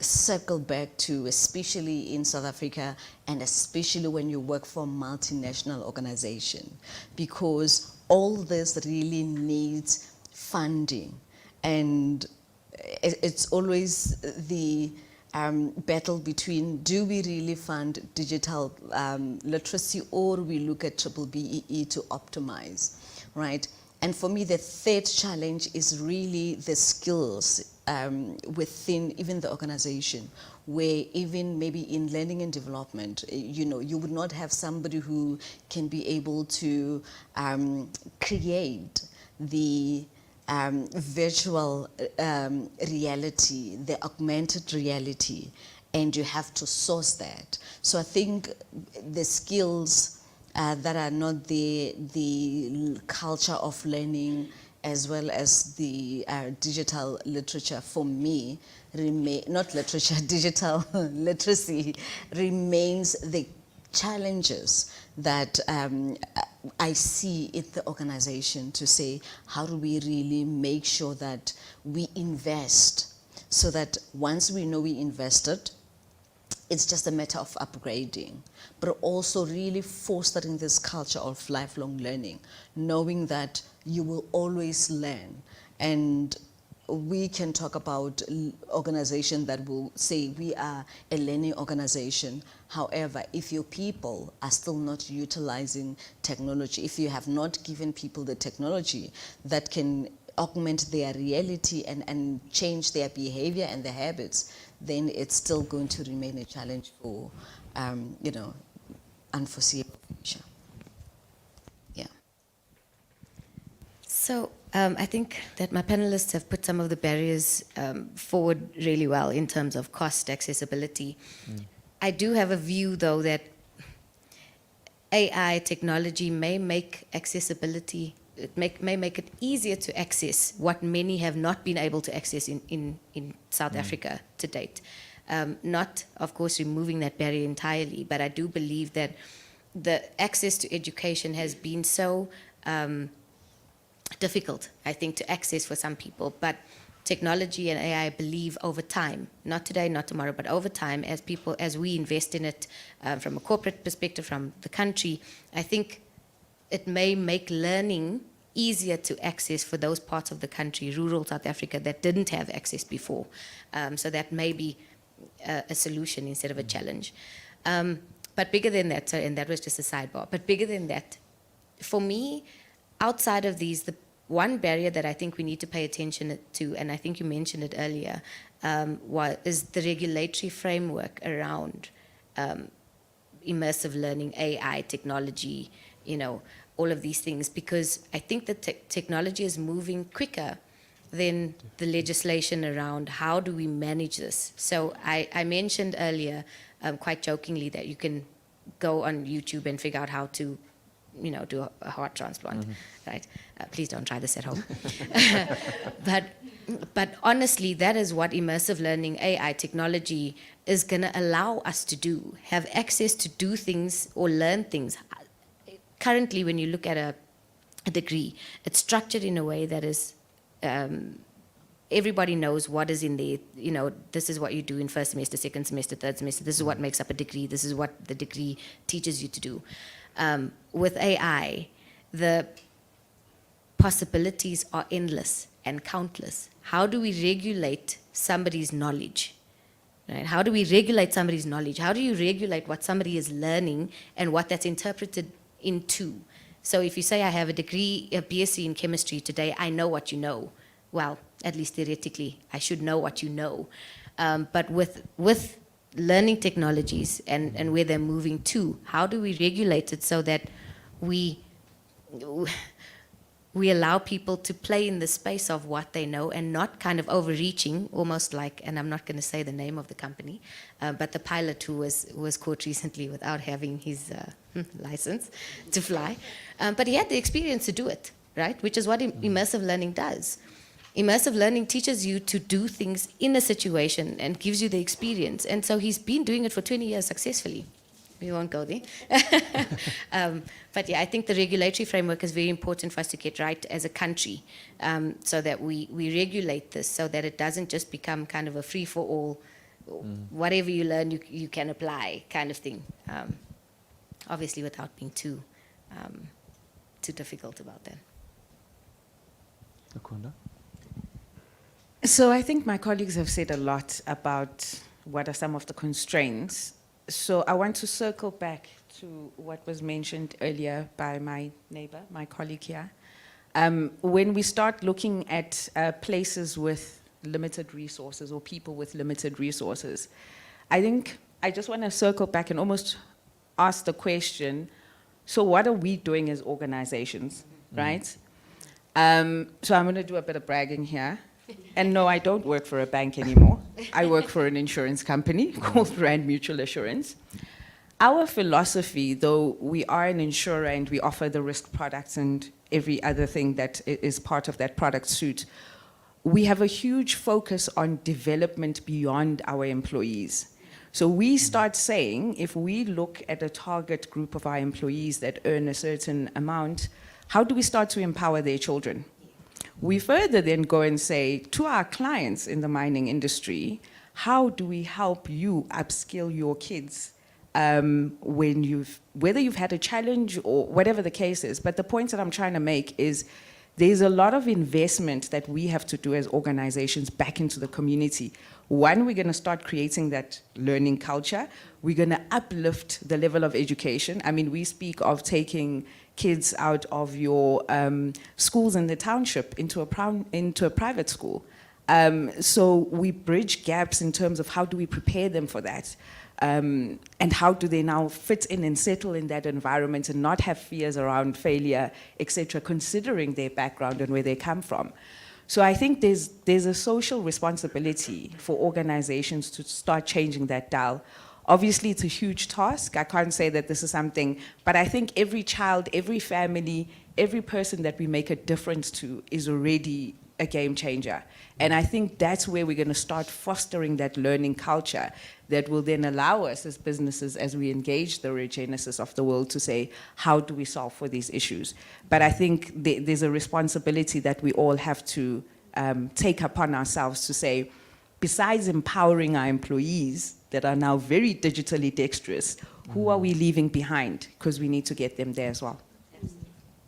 circle back to, especially in South Africa, and especially when you work for a multinational organization, because all this really needs funding. And it's always the battle between, do we really fund digital literacy, or we look at BBEE to optimize, right? And for me, the third challenge is really the skills within even the organization, where even maybe in learning and development, you would not have somebody who can be able to create the virtual reality, the augmented reality, and you have to source that. So I think the skills that are not the culture of learning, as well as the digital literature, for me, digital literacy remains the challenges that I see in the organization, to say, how do we really make sure that we invest, so that once we know we invested, it's just a matter of upgrading, but also really fostering this culture of lifelong learning, knowing that you will always learn. And we can talk about organizations that will say we are a learning organization. However, if your people are still not utilizing technology, if you have not given people the technology that can augment their reality and change their behavior and their habits, then it's still going to remain a challenge for, unforeseeable future. Yeah. So I think that my panelists have put some of the barriers forward really well in terms of cost, accessibility. I do have a view, though, that AI technology may make accessibility, may make it easier to access what many have not been able to access in South Africa to date. Not, of course, removing that barrier entirely, but I do believe that the access to education has been so difficult, I think, to access for some people. But technology and AI, I believe, over time, not today, not tomorrow, but over time, as we invest in it from a corporate perspective, from the country, I think it may make learning easier to access for those parts of the country, rural South Africa, that didn't have access before. So that may be a solution instead of a challenge. But bigger than that, and that was just a sidebar, but bigger than that, for me, outside of these, the one barrier that I think we need to pay attention to, and I think you mentioned it earlier, is the regulatory framework around immersive learning, AI, technology, all of these things, because I think that technology is moving quicker than the legislation around how do we manage this. So I mentioned earlier, quite jokingly, that you can go on YouTube and figure out how to do a heart transplant, right? Please don't try this at home. But honestly, that is what immersive learning, AI technology is going to allow us to do, have access to do things or learn things. Currently, when you look at a degree, it's structured in a way that is, everybody knows what is in there. This is what you do in first semester, second semester, third semester. This is what makes up a degree. This is what the degree teaches you to do. With AI, the possibilities are endless and countless. How do we regulate somebody's knowledge? Right? How do we regulate somebody's knowledge? How do you regulate what somebody is learning and what that's interpreted into? So if you say I have a degree, a BSc in chemistry today, I know what you know. Well, at least theoretically, I should know what you know. But with learning technologies and where they're moving to, how do we regulate it so that we allow people to play in the space of what they know and not kind of overreaching, almost like, and I'm not going to say the name of the company, but the pilot who was caught recently without having his license to fly. But he had the experience to do it, right? Which is what immersive learning does. Immersive learning teaches you to do things in a situation and gives you the experience. And so he's been doing it for 20 years successfully. We won't go there. But yeah, I think the regulatory framework is very important for us to get right as a country, so that we regulate this, so that it doesn't just become kind of a free-for-all, whatever you learn you can apply kind of thing. Obviously without being too difficult about that. Akunda? So I think my colleagues have said a lot about what are some of the constraints. So I want to circle back to what was mentioned earlier by my neighbor, my colleague here. When we start looking at places with limited resources or people with limited resources, I think I just want to circle back and almost ask the question, so what are we doing as organizations, right? So I'm going to do a bit of bragging here. And no, I don't work for a bank anymore. I work for an insurance company called Rand Mutual Assurance. Our philosophy, though we are an insurer and we offer the risk products and every other thing that is part of that product suite, we have a huge focus on development beyond our employees. So we start saying, if we look at a target group of our employees that earn a certain amount, how do we start to empower their children? We further then go and say to our clients in the mining industry, how do we help you upskill your kids whether you've had a challenge or whatever the case is. But the point that I'm trying to make is there's a lot of investment that we have to do as organizations back into the community. One, we're going to start creating that learning culture. We're going to uplift the level of education. I mean, we speak of taking kids out of your schools in the township into a private school. So we bridge gaps in terms of how do we prepare them for that. And how do they now fit in and settle in that environment and not have fears around failure, etc., considering their background and where they come from. So I think there's a social responsibility for organizations to start changing that dial. Obviously, it's a huge task. I can't say that this is something, but I think every child, every family, every person that we make a difference to is already a game changer. And I think that's where we're going to start fostering that learning culture that will then allow us as businesses, as we engage the Regenesis of the world, to say, how do we solve for these issues? But I think there's a responsibility that we all have to take upon ourselves to say, besides empowering our employees that are now very digitally dexterous, who are we leaving behind? Because we need to get them there as well.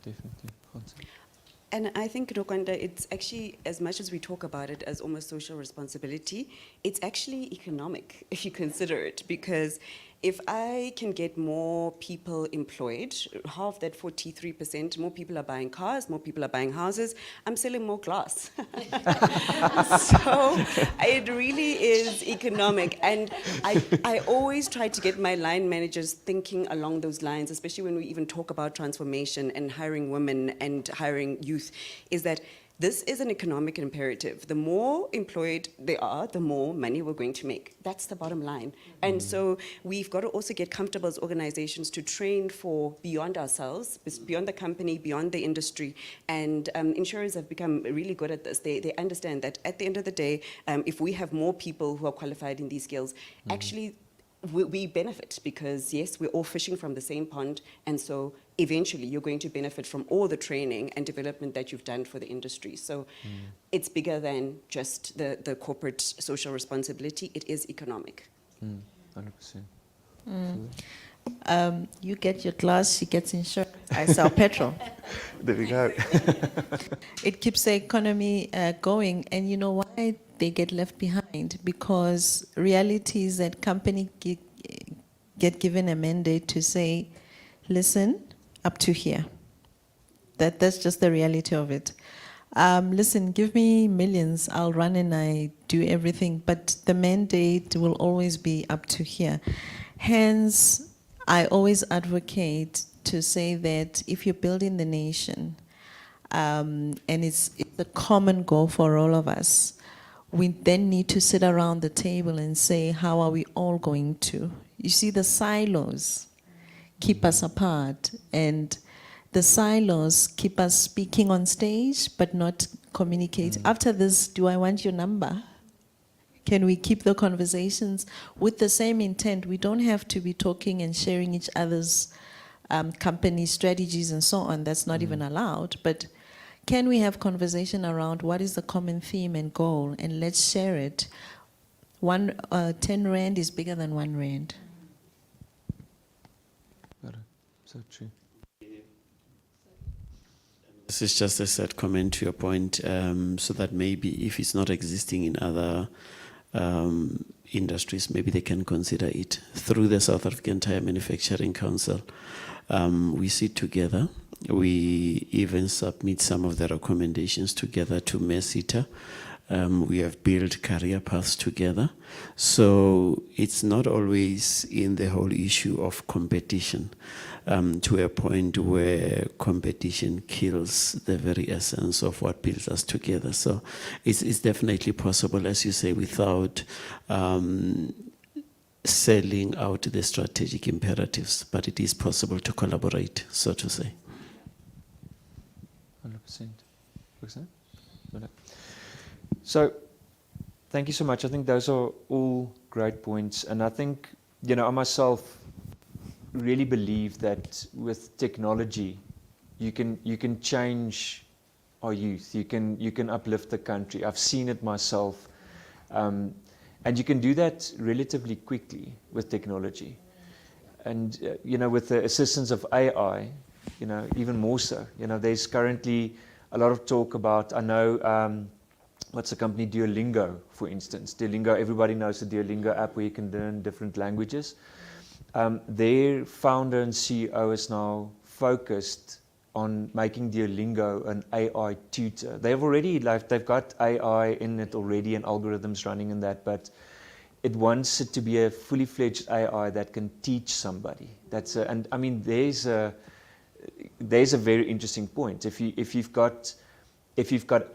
Definitely. And I think, Nokwanda, it's actually, as much as we talk about it as almost social responsibility, it's actually economic, if you consider it, because if I can get more people employed, half that 43%, more people are buying cars, more people are buying houses, I'm selling more glass. So it really is economic. And I always try to get my line managers thinking along those lines, especially when we even talk about transformation and hiring women and hiring youth, is that this is an economic imperative. The more employed they are, the more money we're going to make. That's the bottom line. And so we've got to also get comfortable as organizations to train for beyond ourselves, beyond the company, beyond the industry. And insurers have become really good at this. They understand that at the end of the day, if we have more people who are qualified in these skills, actually we benefit, because yes, we're all fishing from the same pond, and so eventually you're going to benefit from all the training and development that you've done for the industry. So it's bigger than just the corporate social responsibility, it is economic. 100%. You get your glass, she gets insurance. I sell petrol. There we go. It keeps the economy going, and you know why they get left behind? Because reality is that companies get given a mandate to say, listen, up to here. That's just the reality of it. Listen, give me millions, I'll run and I do everything, but the mandate will always be up to here. Hence, I always advocate to say that if you're building the nation, and it's a common goal for all of us, we then need to sit around the table and say, how are we all going to? You see, the silos keep us apart, and the silos keep us speaking on stage but not communicating. After this, do I want your number? Can we keep the conversations with the same intent? We don't have to be talking and sharing each other's company strategies and so on. That's not even allowed. But can we have conversation around what is the common theme and goal, and let's share it. 10 Rand is bigger than 1 Rand. Got it. So true. This is just a sad comment to your point, so that maybe if it's not existing in other industries, maybe they can consider it. Through the South African Tire Manufacturing Council, we sit together. We even submit some of the recommendations together to MESITA. We have built career paths together. So it's not always in the whole issue of competition, to a point where competition kills the very essence of what builds us together. So it's definitely possible, as you say, without selling out the strategic imperatives, but it is possible to collaborate, so to say. 100%. So, thank you so much. I think those are all great points, and I think, I myself really believe that with technology, you can change our youth. You can uplift the country. I've seen it myself, and you can do that relatively quickly with technology, and with the assistance of AI, even more so. There's currently a lot of talk about, I know, what's the company, Duolingo, for instance. Duolingo, everybody knows the Duolingo app where you can learn different languages. Their founder and CEO is now focused on making Duolingo an AI tutor. They've already, like, they've got AI in it already and algorithms running in that, but it wants it to be a fully fledged AI that can teach somebody. That's a, and I mean, there's a very interesting point. If you've got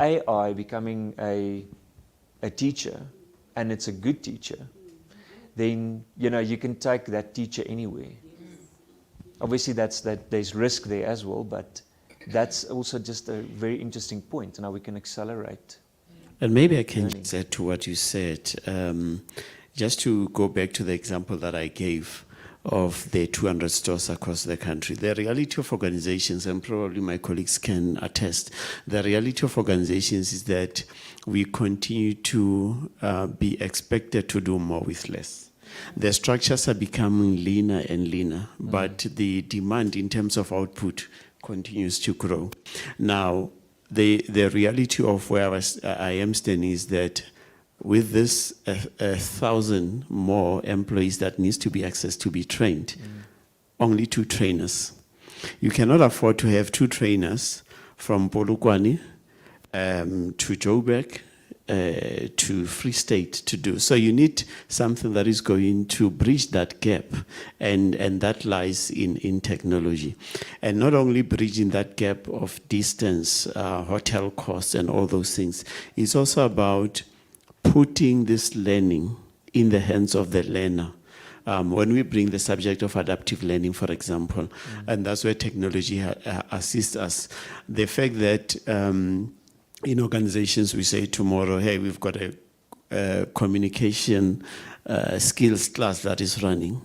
AI becoming a teacher, and it's a good teacher, then you can take that teacher anywhere. Obviously, there's risk there as well, but that's also just a very interesting point, and how we can accelerate. And maybe I can learning. just add to what you said. Just to go back to the example that I gave of the 200 stores across the country. The reality of organizations, and probably my colleagues can attest, the reality of organizations is that we continue to be expected to do more with less. The structures are becoming leaner and leaner, but the demand in terms of output continues to grow. Now, the reality of where I am standing is that with this 1,000 more employees that needs to be accessed to be trained, only 2 trainers. You cannot afford to have 2 trainers from Polokwane to Joburg to Free State to do. So you need something that is going to bridge that gap, and that lies in technology. And not only bridging that gap of distance, hotel costs and all those things, it's also about putting this learning in the hands of the learner. When we bring the subject of adaptive learning, for example, and that's where technology assists us. The fact that in organizations we say tomorrow, hey, we've got a communication skills class that is running.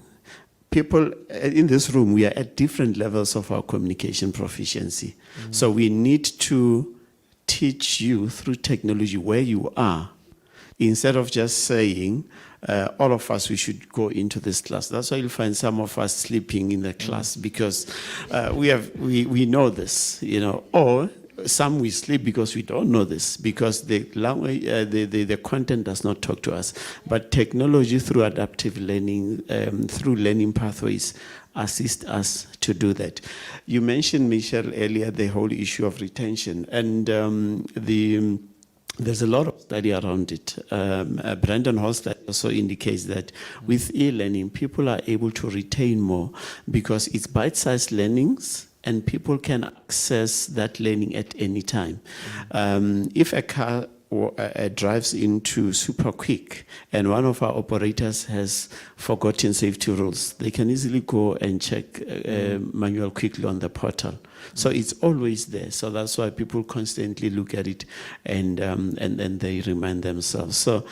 People in this room, we are at different levels of our communication proficiency. So we need to teach you through technology where you are, instead of just saying, all of us, we should go into this class. That's why you'll find some of us sleeping in the class, because we know this, or some we sleep because we don't know this, because the language, the content does not talk to us. But technology through adaptive learning, through learning pathways, assist us to do that. You mentioned, Michelle, earlier the whole issue of retention, and there's a lot of study around it. Brandon Holster also indicates that with e-learning, people are able to retain more because it's bite-sized learnings and people can access that learning at any time. If a car drives into super quick and one of our operators has forgotten safety rules, they can easily go and check manual quickly on the portal. So it's always there. So that's why people constantly look at it and they remind themselves. So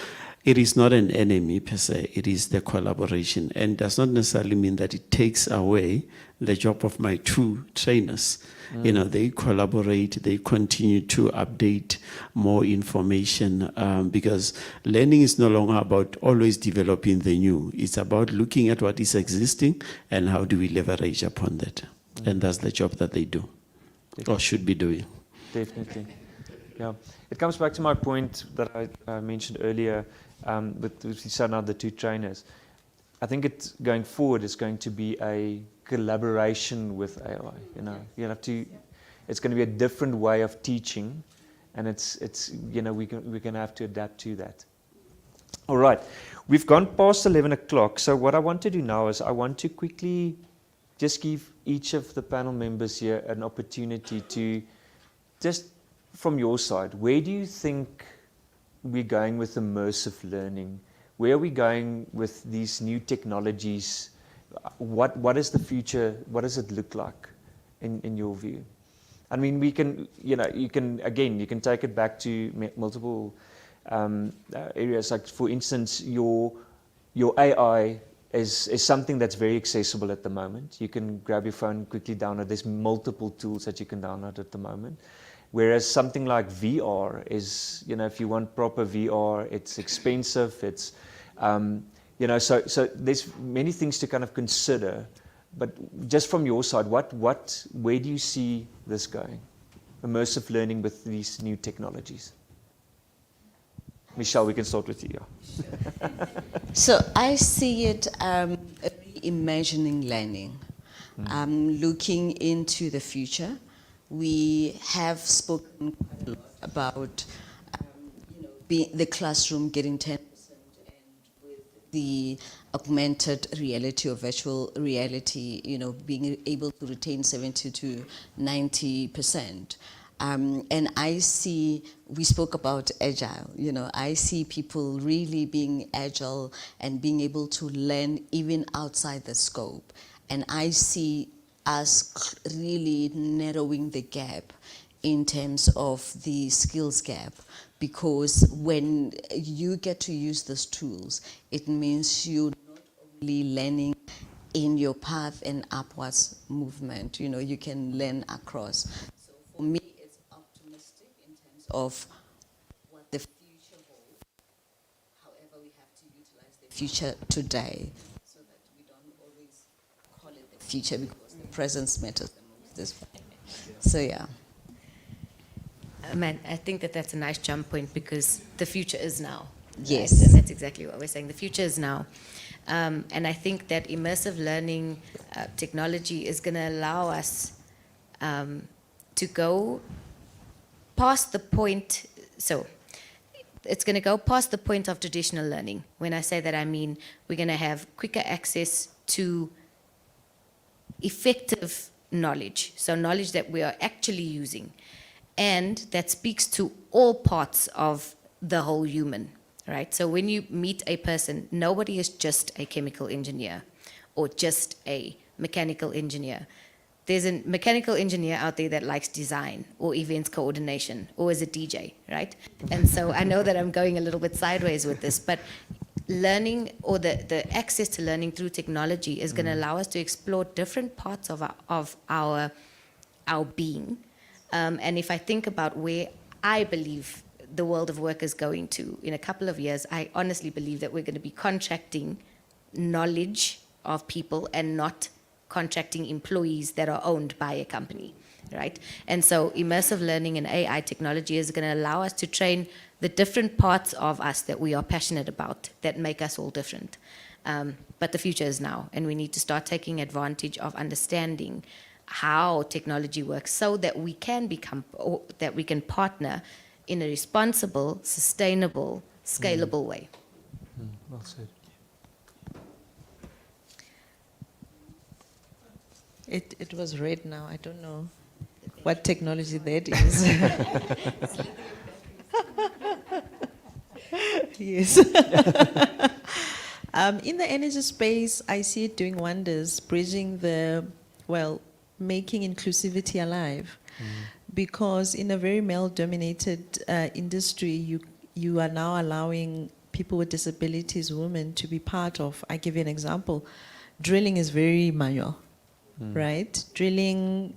it is not an enemy per se, it is the collaboration, and does not necessarily mean that it takes away the job of my 2 trainers. They collaborate, they continue to update more information, because learning is no longer about always developing the new. It's about looking at what is existing and how do we leverage upon that. And that's the job that they do, or should be doing. Definitely. Yeah. It comes back to my point that I mentioned earlier with now the 2 trainers. I think going forward is going to be a collaboration with AI. You have to. It's going to be a different way of teaching, and we're going to have to adapt to that. All right, we've gone past 11 o'clock. So what I want to do now is I want to quickly just give each of the panel members here an opportunity to just from your side, where do you think we're going with immersive learning? Where are we going with these new technologies? What is the future? What does it look like in your view? I mean, we can, you can take it back to multiple areas. Like, for instance, your AI is something that's very accessible at the moment. You can grab your phone, quickly download. There's multiple tools that you can download at the moment. Whereas something like VR is, if you want proper VR, it's expensive. It's, so there's many things to kind of consider. But just from your side, where do you see this going? immersive learning with these new technologies? Michelle, we can start with you. Yeah. So I see it reimagining learning, looking into the future. We have spoken quite a lot about the classroom getting 10%, and with the augmented reality or virtual reality, being able to retain 70 to 90%. And I see, we spoke about agile, I see people really being agile and being able to learn even outside the scope. And I see us really narrowing the gap in terms of the skills gap, because when you get to use those tools, it means you're not only learning in your path and upwards movement, you can learn across. So for me, it's optimistic in terms of what the future holds. However, we have to utilize the future today so that we don't always call it the future, because the presence matters the most as well. So yeah. Man, I think that that's a nice jump point, because the future is now. Yes. Right? And that's exactly what we're saying. The future is now. And I think that immersive learning technology is going to allow us to go past the point. So it's going to go past the point of traditional learning. When I say that, I mean we're going to have quicker access to effective knowledge. So knowledge that we are actually using, and that speaks to all parts of the whole human, right? So when you meet a person, nobody is just a chemical engineer or just a mechanical engineer. There's a mechanical engineer out there that likes design or events coordination or is a DJ, right? And so I know that I'm going a little bit sideways with this, but learning, or the access to learning through technology, is going to allow us to explore different parts of our being. And if I think about where I believe the world of work is going to in a couple of years, I honestly believe that we're going to be contracting knowledge of people and not contracting employees that are owned by a company, right? And so immersive learning and AI technology is going to allow us to train the different parts of us that we are passionate about, that make us all different. But the future is now, and we need to start taking advantage of understanding how technology works, so that we can become, or that we can partner in a responsible, sustainable, scalable way. Well said. It was red now. I don't know what technology that is. Yes. In the energy space, I see it doing wonders, bridging making inclusivity alive. Because in a very male-dominated industry, you are now allowing people with disabilities, women, to be part of. I give you an example. Drilling is very manual, right? Drilling,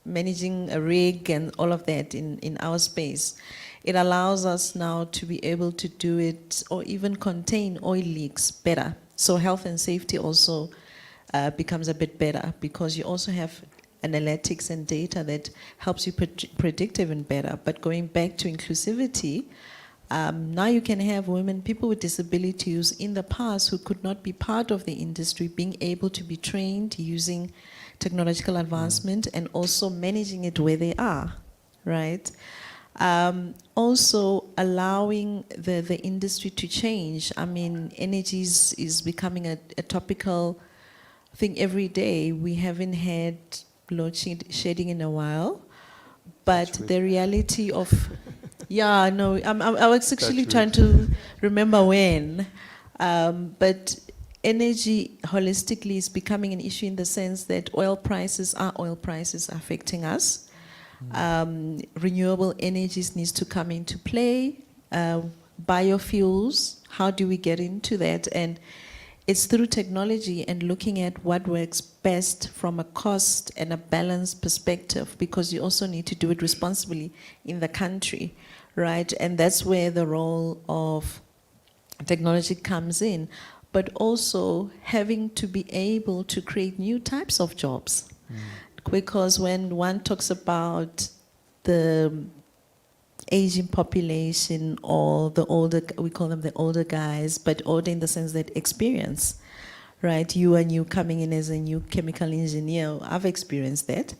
managing a rig and all of that in our space. It allows us now to be able to do it, or even contain oil leaks better. So health and safety also becomes a bit better, because you also have analytics and data that helps you predict even better. But going back to inclusivity, now you can have women, people with disabilities in the past who could not be part of the industry, being able to be trained using technological advancement and also managing it where they are, right? Also allowing the industry to change. I mean, energy is becoming a topical thing every day. We haven't had load shedding in a while, but the reality of, yeah, no, I was actually trying to remember when, but energy holistically is becoming an issue in the sense that oil prices are affecting us. Renewable energies needs to come into play. Biofuels, how do we get into that? And it's through technology and looking at what works best from a cost and a balance perspective, because you also need to do it responsibly in the country, right? And that's where the role of technology comes in, but also having to be able to create new types of jobs. Because when one talks about the Asian population or the older, we call them the older guys, but older in the sense that experience, right? You and you coming in as a new chemical engineer, I've experienced that.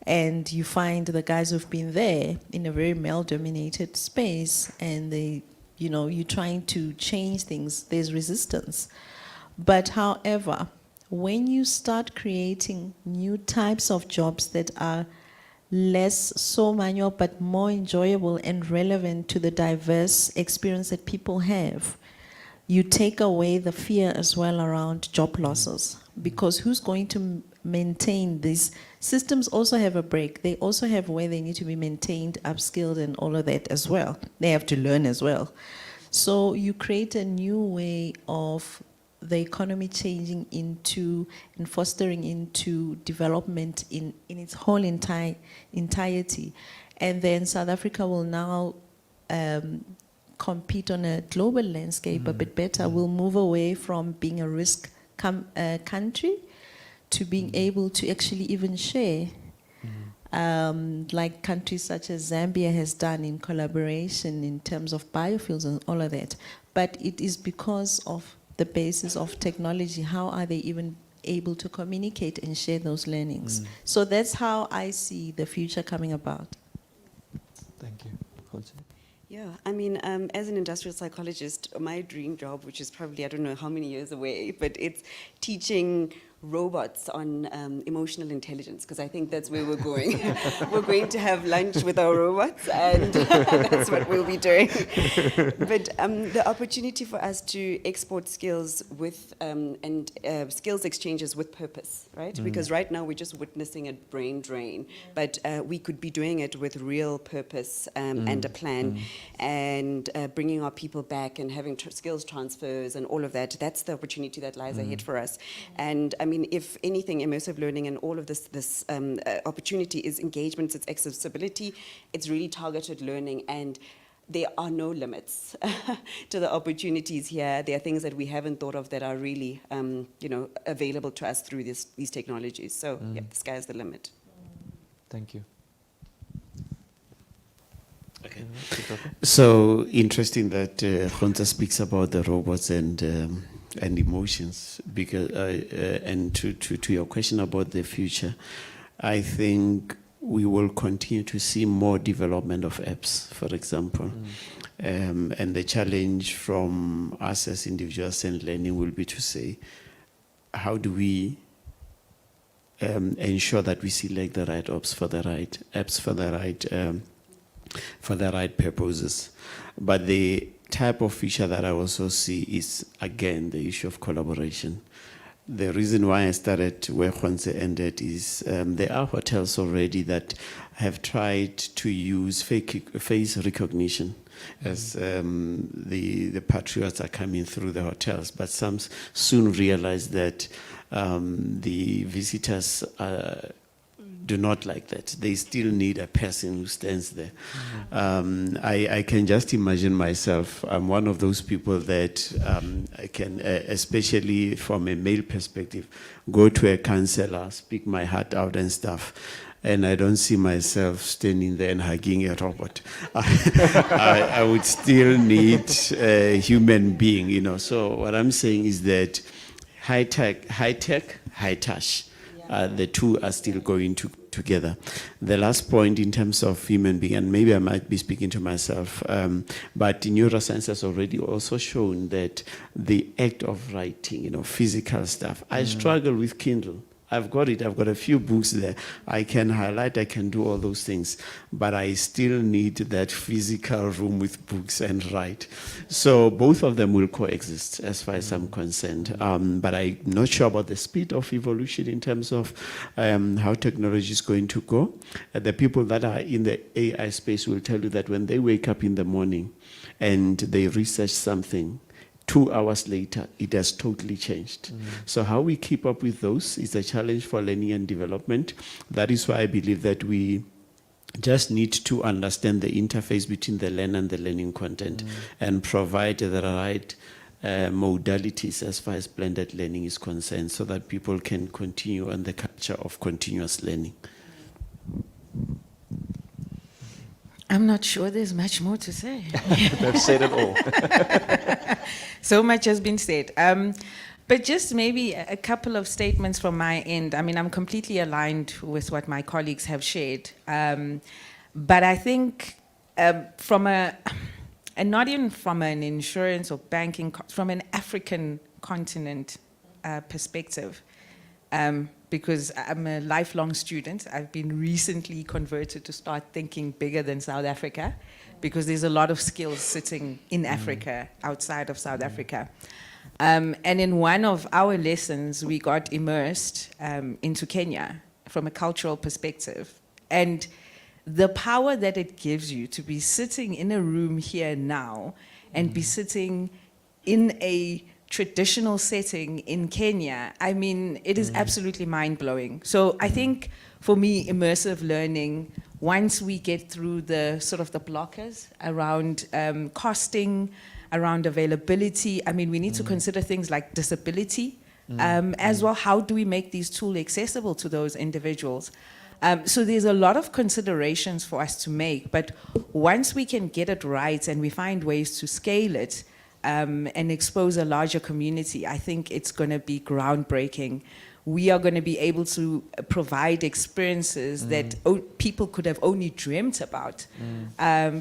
And you find the guys who've been there in a very male-dominated space, and they, you know, you're trying to change things, there's resistance. But however, when you start creating new types of jobs that are less so manual but more enjoyable and relevant to the diverse experience that people have, you take away the fear as well around job losses. Because who's going to maintain these systems? Also have a break. They also have where they need to be maintained, upskilled, and all of that as well. They have to learn as well. So you create a new way of the economy changing into and fostering into development in its whole entirety. And then South Africa will now compete on a global landscape a bit better. We'll move away from being a risk country to being able to actually even share, like countries such as Zambia has done in collaboration in terms of biofuels and all of that. But it is because of the basis of technology. How are they even able to communicate and share those learnings? So that's how I see the future coming about. Thank you. Khonse? Yeah, I mean, as an industrial psychologist, my dream job, which is probably, I don't know how many years away, but it's teaching robots on emotional intelligence, because I think that's where we're going. We're going to have lunch with our robots, and that's what we'll be doing. But the opportunity for us to export skills with and skills exchanges with purpose, right? Because right now we're just witnessing a brain drain, but we could be doing it with real purpose and a plan, and bringing our people back and having skills transfers and all of that. That's the opportunity that lies ahead for us. And I mean, if anything, immersive learning and all of this opportunity is engagement, it's accessibility, it's really targeted learning, and there are no limits to the opportunities here. There are things that we haven't thought of that are really, available to us through these technologies. So yeah, the sky's the limit. Thank you. Okay. So interesting that Khonse speaks about the robots and emotions, because and to your question about the future, I think we will continue to see more development of apps, for example. And the challenge from us as individuals and learning will be to say, how do we ensure that we select the right apps for the right purposes? But the type of feature that I also see is, again, the issue of collaboration. The reason why I started where Khonse ended is there are hotels already that have tried to use face recognition as the patriots are coming through the hotels, but some soon realize that the visitors do not like that. They still need a person who stands there. I can just imagine myself. I'm one of those people that I can, especially from a male perspective, go to a counselor, speak my heart out and stuff, and I don't see myself standing there and hugging a robot. I would still need a human being, you know. So what I'm saying is that high tech, high touch. The two are still going together. The last point in terms of human being, and maybe I might be speaking to myself, but neuroscience has already also shown that the act of writing, physical stuff. I struggle with Kindle. I've got it. I've got a few books there. I can highlight, I can do all those things, but I still need that physical room with books and write. So both of them will coexist as far as I'm concerned. But I'm not sure about the speed of evolution in terms of how technology is going to go. The people that are in the AI space will tell you that when they wake up in the morning and they research something, 2 hours later, it has totally changed. So how we keep up with those is a challenge for learning and development. That is why I believe that we just need to understand the interface between the learner and the learning content and provide the right modalities as far as blended learning is concerned, so that people can continue on the culture of continuous learning. I'm not sure there's much more to say. They've said it all. So much has been said. But just maybe a couple of statements from my end. I mean, I'm completely aligned with what my colleagues have shared. But I think and not even from an insurance or banking, from an African continent perspective, because I'm a lifelong student. I've been recently converted to start thinking bigger than South Africa, because there's a lot of skills sitting in Africa, outside of South Africa. And in one of our lessons, we got immersed into Kenya from a cultural perspective. And the power that it gives you to be sitting in a room here now and be sitting in a traditional setting in Kenya, I mean, it is absolutely mind-blowing. So I think, for me, immersive learning, once we get through the sort of the blockers around costing, around availability, I mean, we need to consider things like disability as well. How do we make these tools accessible to those individuals? So there's a lot of considerations for us to make, but once we can get it right and we find ways to scale it and expose a larger community, I think it's going to be groundbreaking. We are going to be able to provide experiences that people could have only dreamt about,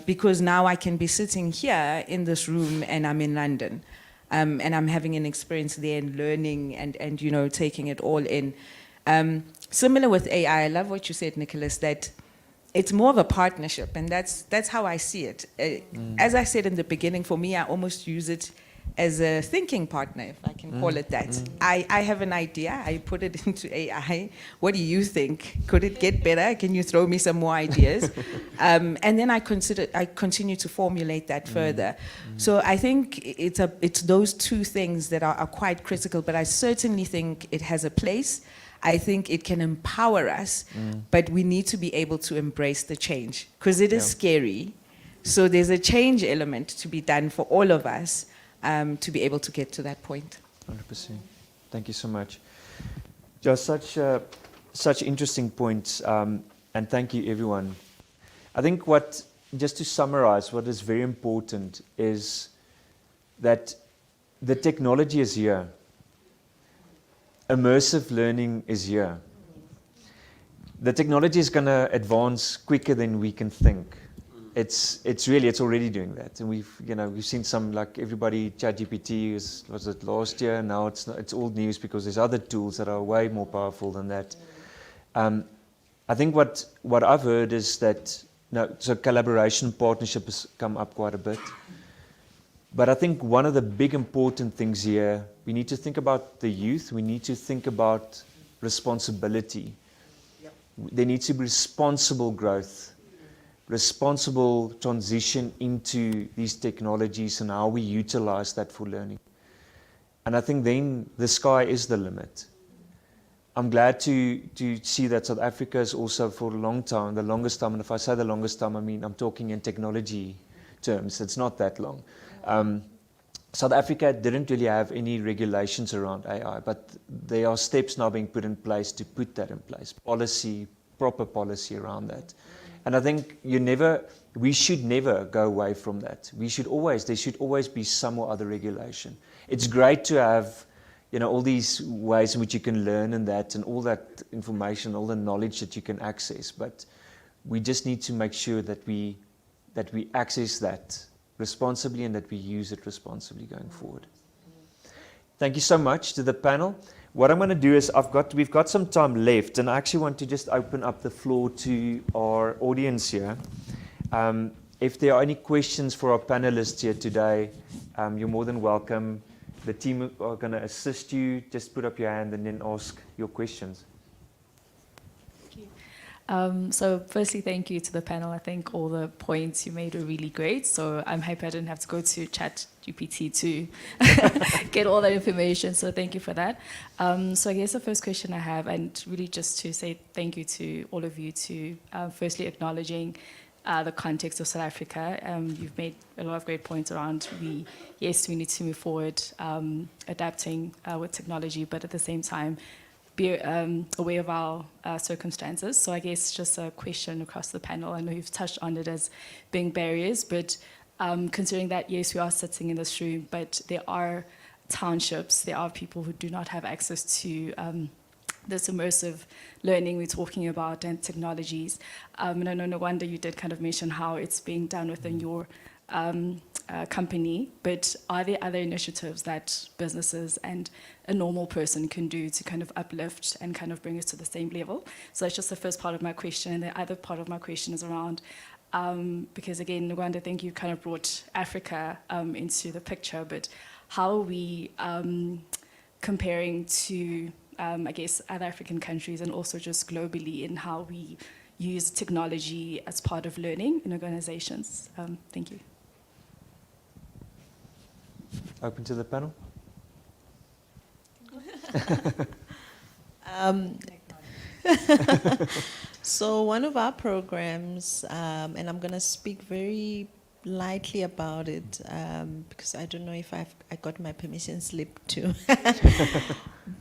because now I can be sitting here in this room and I'm in London, and I'm having an experience there and learning and you know, taking it all in. Similar with AI, I love what you said, Nicholas, that it's more of a partnership, and that's how I see it. As I said in the beginning, for me, I almost use it as a thinking partner, if I can call it that. I have an idea, I put it into AI. What do you think? Could it get better? Can you throw me some more ideas? And then I continue to formulate that further. So I think it's those two things that are quite critical, but I certainly think it has a place. I think it can empower us, but we need to be able to embrace the change, because it is scary. So there's a change element to be done for all of us to be able to get to that point. 100%. Thank you so much. Just such interesting points, and thank you, everyone. I think just to summarize, what is very important is that the technology is here. Immersive learning is here. The technology is going to advance quicker than we can think. It's already doing that, and we've seen some, like everybody, ChatGPT was it last year? Now it's old news, because there's other tools that are way more powerful than that. I think what I've heard is that so collaboration, partnership has come up quite a bit. But I think one of the big important things here, we need to think about the youth. We need to think about responsibility. There needs to be responsible growth, responsible transition into these technologies and how we utilize that for learning. And I think then the sky is the limit. I'm glad to see that South Africa is also, for a long time, the longest time, and if I say the longest time, I mean I'm talking in technology terms, it's not that long. South Africa didn't really have any regulations around AI, but there are steps now being put in place to put that in place, proper policy around that. And I think we should never go away from that. There should always be some or other regulation. It's great to have, all these ways in which you can learn and all that information, all the knowledge that you can access, but we just need to make sure that we access that responsibly and that we use it responsibly going forward. Thank you so much to the panel. What I'm going to do is we've got some time left, and I actually want to just open up the floor to our audience here. If there are any questions for our panelists here today, you're more than welcome. The team are going to assist you. Just put up your hand and then ask your questions. So firstly, thank you to the panel. I think all the points you made were really great. So I'm happy I didn't have to go to ChatGPT to get all that information. So thank you for that. So I guess the first question I have, and really just to say thank you to all of you to firstly acknowledging the context of South Africa. You've made a lot of great points around we need to move forward, adapting with technology, but at the same time, be aware of our circumstances. So I guess just a question across the panel. I know you've touched on it as being barriers, but considering that, yes, we are sitting in this room, but there are townships, there are people who do not have access to this immersive learning we're talking about and technologies. And I know, no wonder you did kind of mention how it's being done within your company, but are there other initiatives that businesses and a normal person can do to kind of uplift and kind of bring us to the same level? So that's just the first part of my question. And the other part of my question is around, because again, Nwanda, I think you kind of brought Africa into the picture, but how are we comparing to, I guess, other African countries and also just globally in how we use technology as part of learning in organizations? Thank you. Open to the panel. So one of our programs, and I'm going to speak very lightly about it because I don't know if I got my permission slip to.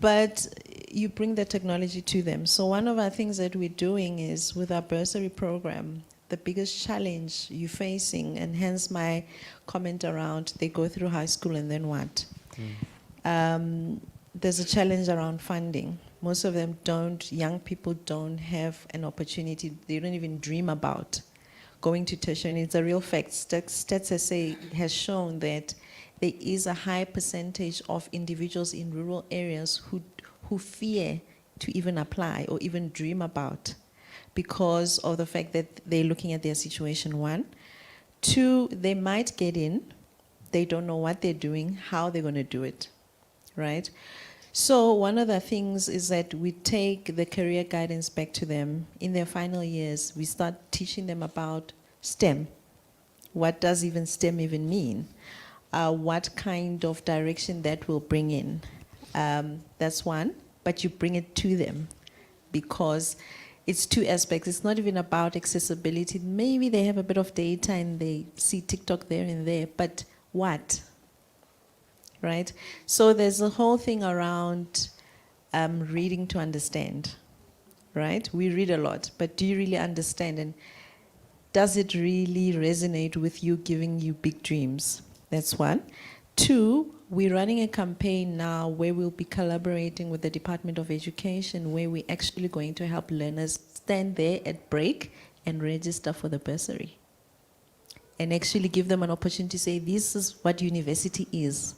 But you bring the technology to them. So one of our things that we're doing is with our bursary program, the biggest challenge you're facing, and hence my comment around they go through high school and then what? There's a challenge around funding. Most of them don't, young people don't have an opportunity, they don't even dream about going to tertiary. It's a real fact. Stats SA has shown that there is a high percentage of individuals in rural areas who fear to even apply or even dream about because of the fact that they're looking at their situation, one. Two, they might get in, they don't know what they're doing, how they're going to do it, right? So one of the things is that we take the career guidance back to them. In their final years, we start teaching them about STEM. What does even STEM even mean? What kind of direction that will bring in. That's one, but you bring it to them because it's two aspects. It's not even about accessibility. Maybe they have a bit of data and they see TikTok there and there, but what? Right? So there's a whole thing around reading to understand, right? We read a lot, but do you really understand? And does it really resonate with you, giving you big dreams? That's one. Two, we're running a campaign now where we'll be collaborating with the Department of Education, where we're actually going to help learners stand there at break and register for the bursary. And actually give them an opportunity to say, this is what university is.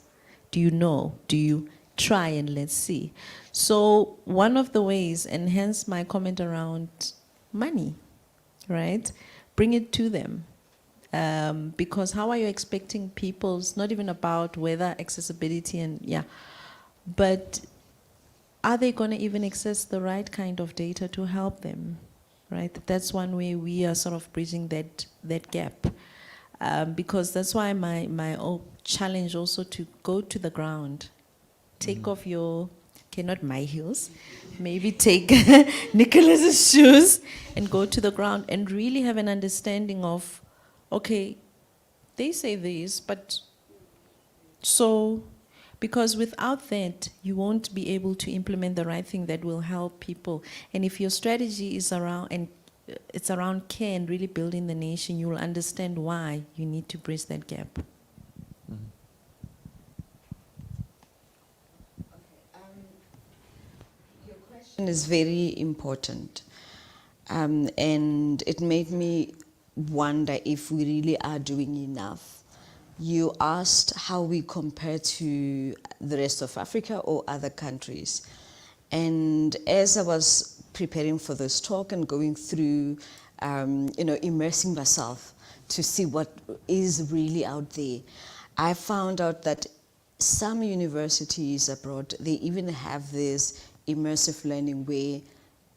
Do you know? Do you try and let's see? So one of the ways, and hence my comment around money, right? Bring it to them. Because how are you expecting people, it's not even about whether accessibility and, yeah, but are they going to even access the right kind of data to help them, right? That's one way we are sort of bridging that gap. Because that's why my challenge also to go to the ground, take off your, okay, not my heels, maybe take Nicholas's shoes and go to the ground and really have an understanding of, okay, they say this, but so, because without that, you won't be able to implement the right thing that will help people. And if your strategy is around, and it's around care and really building the nation, you will understand why you need to bridge that gap. Your question is very important. And it made me wonder if we really are doing enough. You asked how we compare to the rest of Africa or other countries. And as I was preparing for this talk and going through, immersing myself to see what is really out there, I found out that some universities abroad, they even have this immersive learning where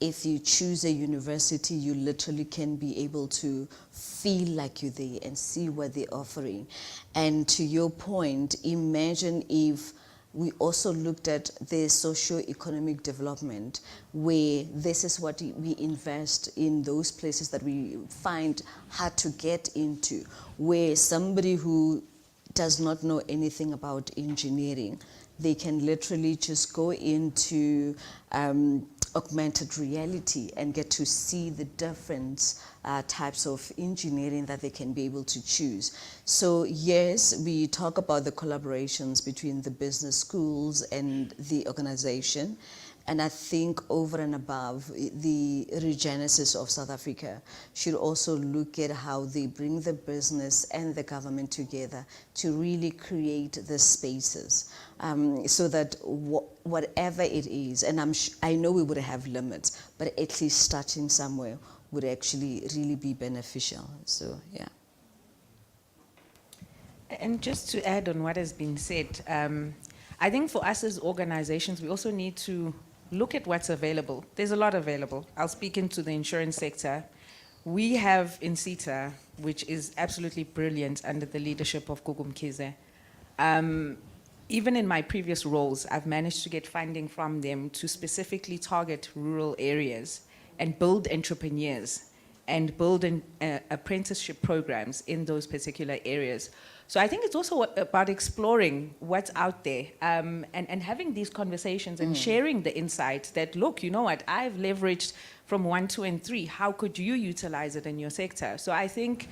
if you choose a university, you literally can be able to feel like you're there and see what they're offering. And to your point, imagine if we also looked at the socio-economic development, where this is what we invest in those places that we find hard to get into, where somebody who does not know anything about engineering they can literally just go into augmented reality and get to see the different types of engineering that they can be able to choose. So yes, we talk about the collaborations between the business schools and the organization. And I think over and above, the Regenesis of South Africa should also look at how they bring the business and the government together to really create the spaces so that whatever it is, and I know we would have limits, but at least starting somewhere would actually really be beneficial. So, yeah. And just to add on what has been said, I think for us as organizations, we also need to look at what's available. There's a lot available. I'll speak into the insurance sector. We have in CETA, which is absolutely brilliant under the leadership of Gugu Mkhize. Even in my previous roles, I've managed to get funding from them to specifically target rural areas and build entrepreneurs and build apprenticeship programs in those particular areas. So I think it's also about exploring what's out there and having these conversations and sharing the insight that, look, you know what, I've leveraged from 1, 2, and 3. How could you utilize it in your sector? So I think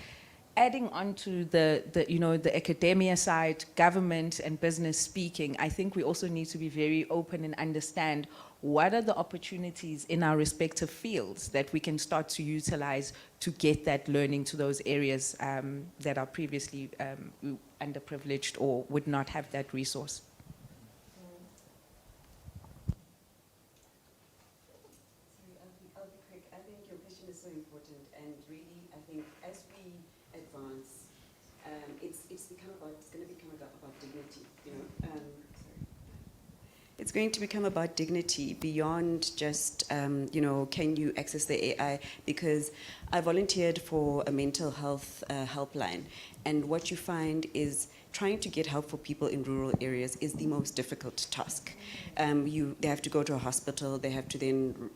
adding on to the academia side, government and business speaking, I think we also need to be very open and understand what are the opportunities in our respective fields that we can start to utilize to get that learning to those areas that are previously underprivileged or would not have that resource. I'll be quick. I think your question is so important, and really, I think as we advance, it's going to become about dignity. You know, it's going to become about dignity beyond just, can you access the AI? Because I volunteered for a mental health helpline, and what you find is trying to get help for people in rural areas is the most difficult task. They have to go to a hospital, they have to then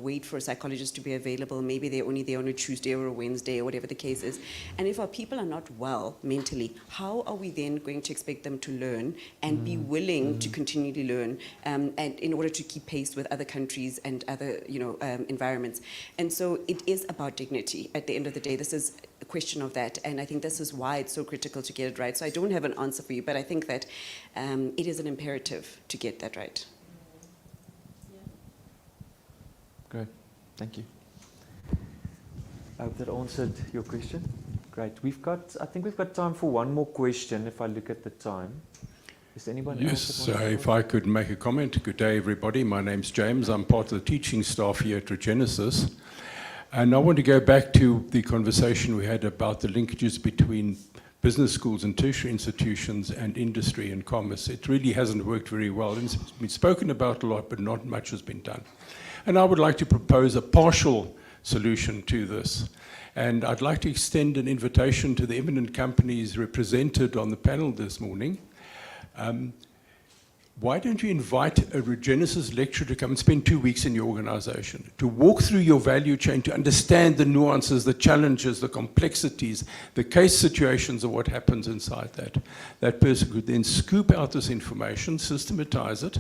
wait for a psychologist to be available. Maybe they're only there on a Tuesday or a Wednesday or whatever the case is. And if our people are not well mentally, how are we then going to expect them to learn and be willing to continually learn and in order to keep pace with other countries and other environments? And so it is about dignity. At the end of the day, this is a question of that, and I think this is why it's so critical to get it right. So I don't have an answer for you, but I think that it is an imperative to get that right. Great, thank you. I hope that answered your question. Great. I think we've got time for one more question if I look at the time. Is there anyone else? Yes, if I could make a comment. Good day, everybody. My name's James. I'm part of the teaching staff here at Regenesis. And I want to go back to the conversation we had about the linkages between business schools and tertiary institutions and industry and commerce. It really hasn't worked very well. And it's been spoken about a lot, but not much has been done. And I would like to propose a partial solution to this. And I'd like to extend an invitation to the eminent companies represented on the panel this morning. Why don't you invite a Regenesis lecturer to come and spend 2 weeks in your organization, to walk through your value chain, to understand the nuances, the challenges, the complexities, the case situations of what happens inside that. That person could then scoop out this information, systematize it,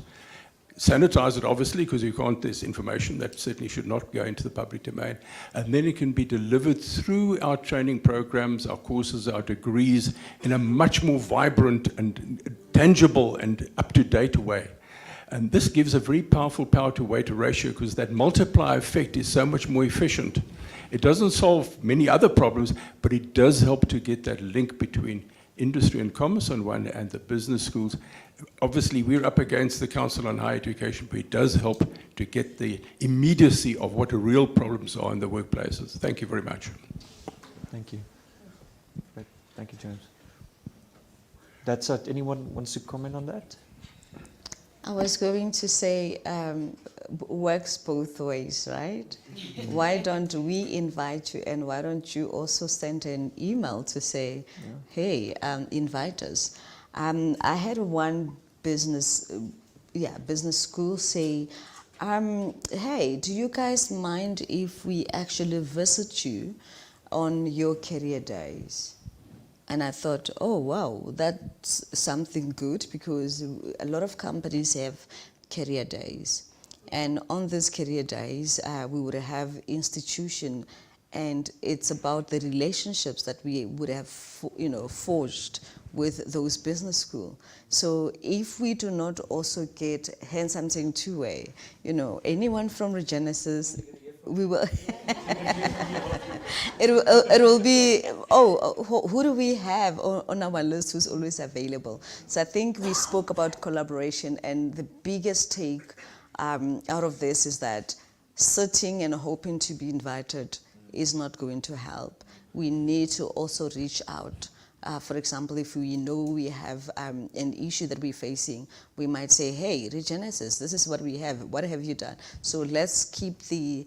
sanitize it, obviously, because you can't, there's information that certainly should not go into the public domain. And then it can be delivered through our training programs, our courses, our degrees, in a much more vibrant and tangible and up-to-date way. And this gives a very powerful power-to-weight ratio because that multiplier effect is so much more efficient. It doesn't solve many other problems, but it does help to get that link between industry and commerce on one and the business schools. Obviously, we're up against the Council on Higher Education, but it does help to get the immediacy of what the real problems are in the workplaces. Thank you very much. Thank you. Great. Thank you, James. That's it. Anyone wants to comment on that? I was going to say, works both ways, right? Why don't we invite you, and why don't you also send an email to say, hey, invite us? I had one business school say, hey, do you guys mind if we actually visit you on your career days? And I thought, oh, wow, that's something good, because a lot of companies have career days. And on these career days, we would have institution, and it's about the relationships that we would have, forged with those business school. So if we do not also get, hence I'm saying two-way, anyone from Regenesis, we will. It will be, who do we have on our list who's always available? So I think we spoke about collaboration, and the biggest take out of this is that sitting and hoping to be invited is not going to help. We need to also reach out. For example, if we know we have an issue that we're facing, we might say, hey, Regenesis, this is what we have. What have you done? So let's keep the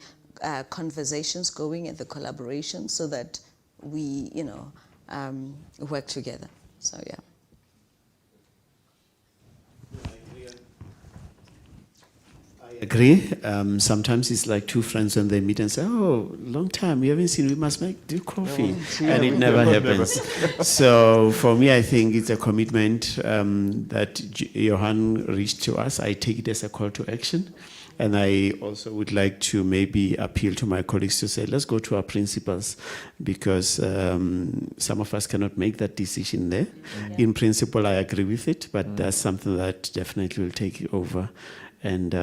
conversations going and the collaboration so that we, work together. So, yeah. I agree. Sometimes it's like two friends when they meet and say, oh, long time, we haven't seen, we must do coffee. And it never happens. So for me, I think it's a commitment that Johan reached to us. I take it as a call to action. And I also would like to maybe appeal to my colleagues to say, let's go to our principals, because some of us cannot make that decision there. Yeah. In principle, I agree with it, but that's something that definitely will take over and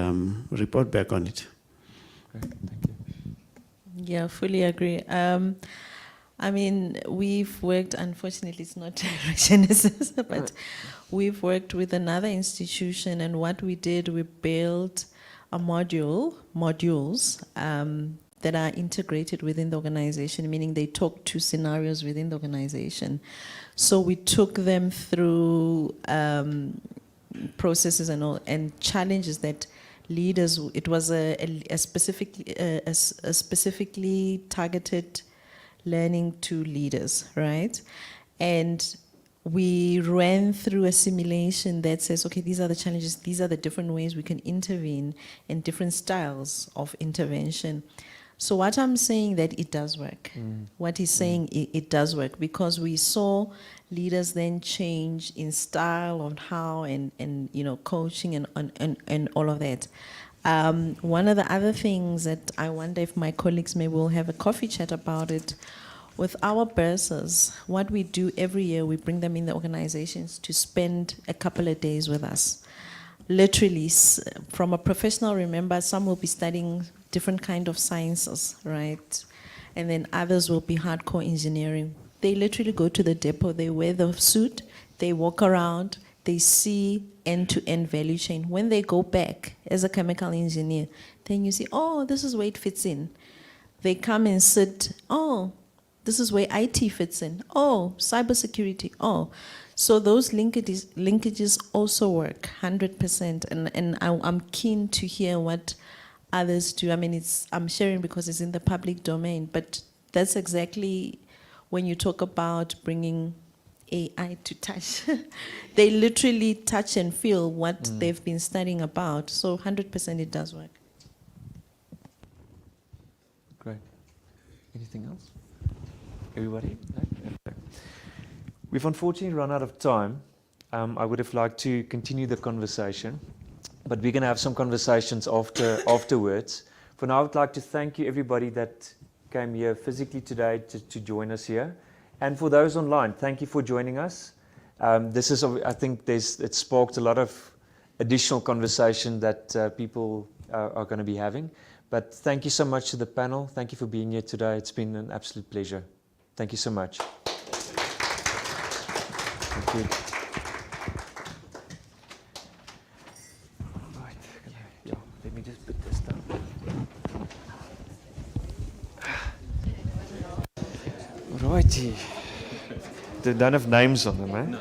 report back on it. Great, thank you. Yeah, fully agree. I mean, we've worked, unfortunately it's not Genesis, but we've worked with another institution, and what we did, we built a modules that are integrated within the organization, meaning they talk to scenarios within the organization. So we took them through processes and all, and challenges that leaders, it was a specifically targeted learning to leaders, right? And we ran through a simulation that says, okay, these are the challenges, these are the different ways we can intervene, and different styles of intervention. So what I'm saying that it does work. What he's saying, it does work, because we saw leaders then change in style on how and coaching and all of that. One of the other things that I wonder if my colleagues maybe will have a coffee chat about it, with our bursars, what we do every year, we bring them in the organizations to spend a couple of days with us. Literally, from a professional, remember, some will be studying different kind of sciences, right? And then others will be hardcore engineering. They literally go to the depot, they wear the suit, they walk around, they see end-to-end value chain. When they go back as a chemical engineer, then you see, oh, this is where it fits in. They come and sit, oh, this is where IT fits in. Oh, cybersecurity. Oh, so those linkages also work 100%. And I'm keen to hear what others do. I mean, I'm sharing because it's in the public domain, but that's exactly when you talk about bringing AI to touch. They literally touch and feel what they've been studying about. So 100% it does work. Great. Anything else? Everybody? No? Okay. We've unfortunately run out of time. I would have liked to continue the conversation, but we're going to have some conversations afterwards. For now, I would like to thank you, everybody that came here physically today to join us here. And for those online, thank you for joining us. This is, I think, it sparked a lot of additional conversation that people are going to be having. But thank you so much to the panel. Thank you for being here today. It's been an absolute pleasure. Thank you so much. Thank you. Right. Yeah, let me just put this down. Righty. They don't have names on them, eh? No.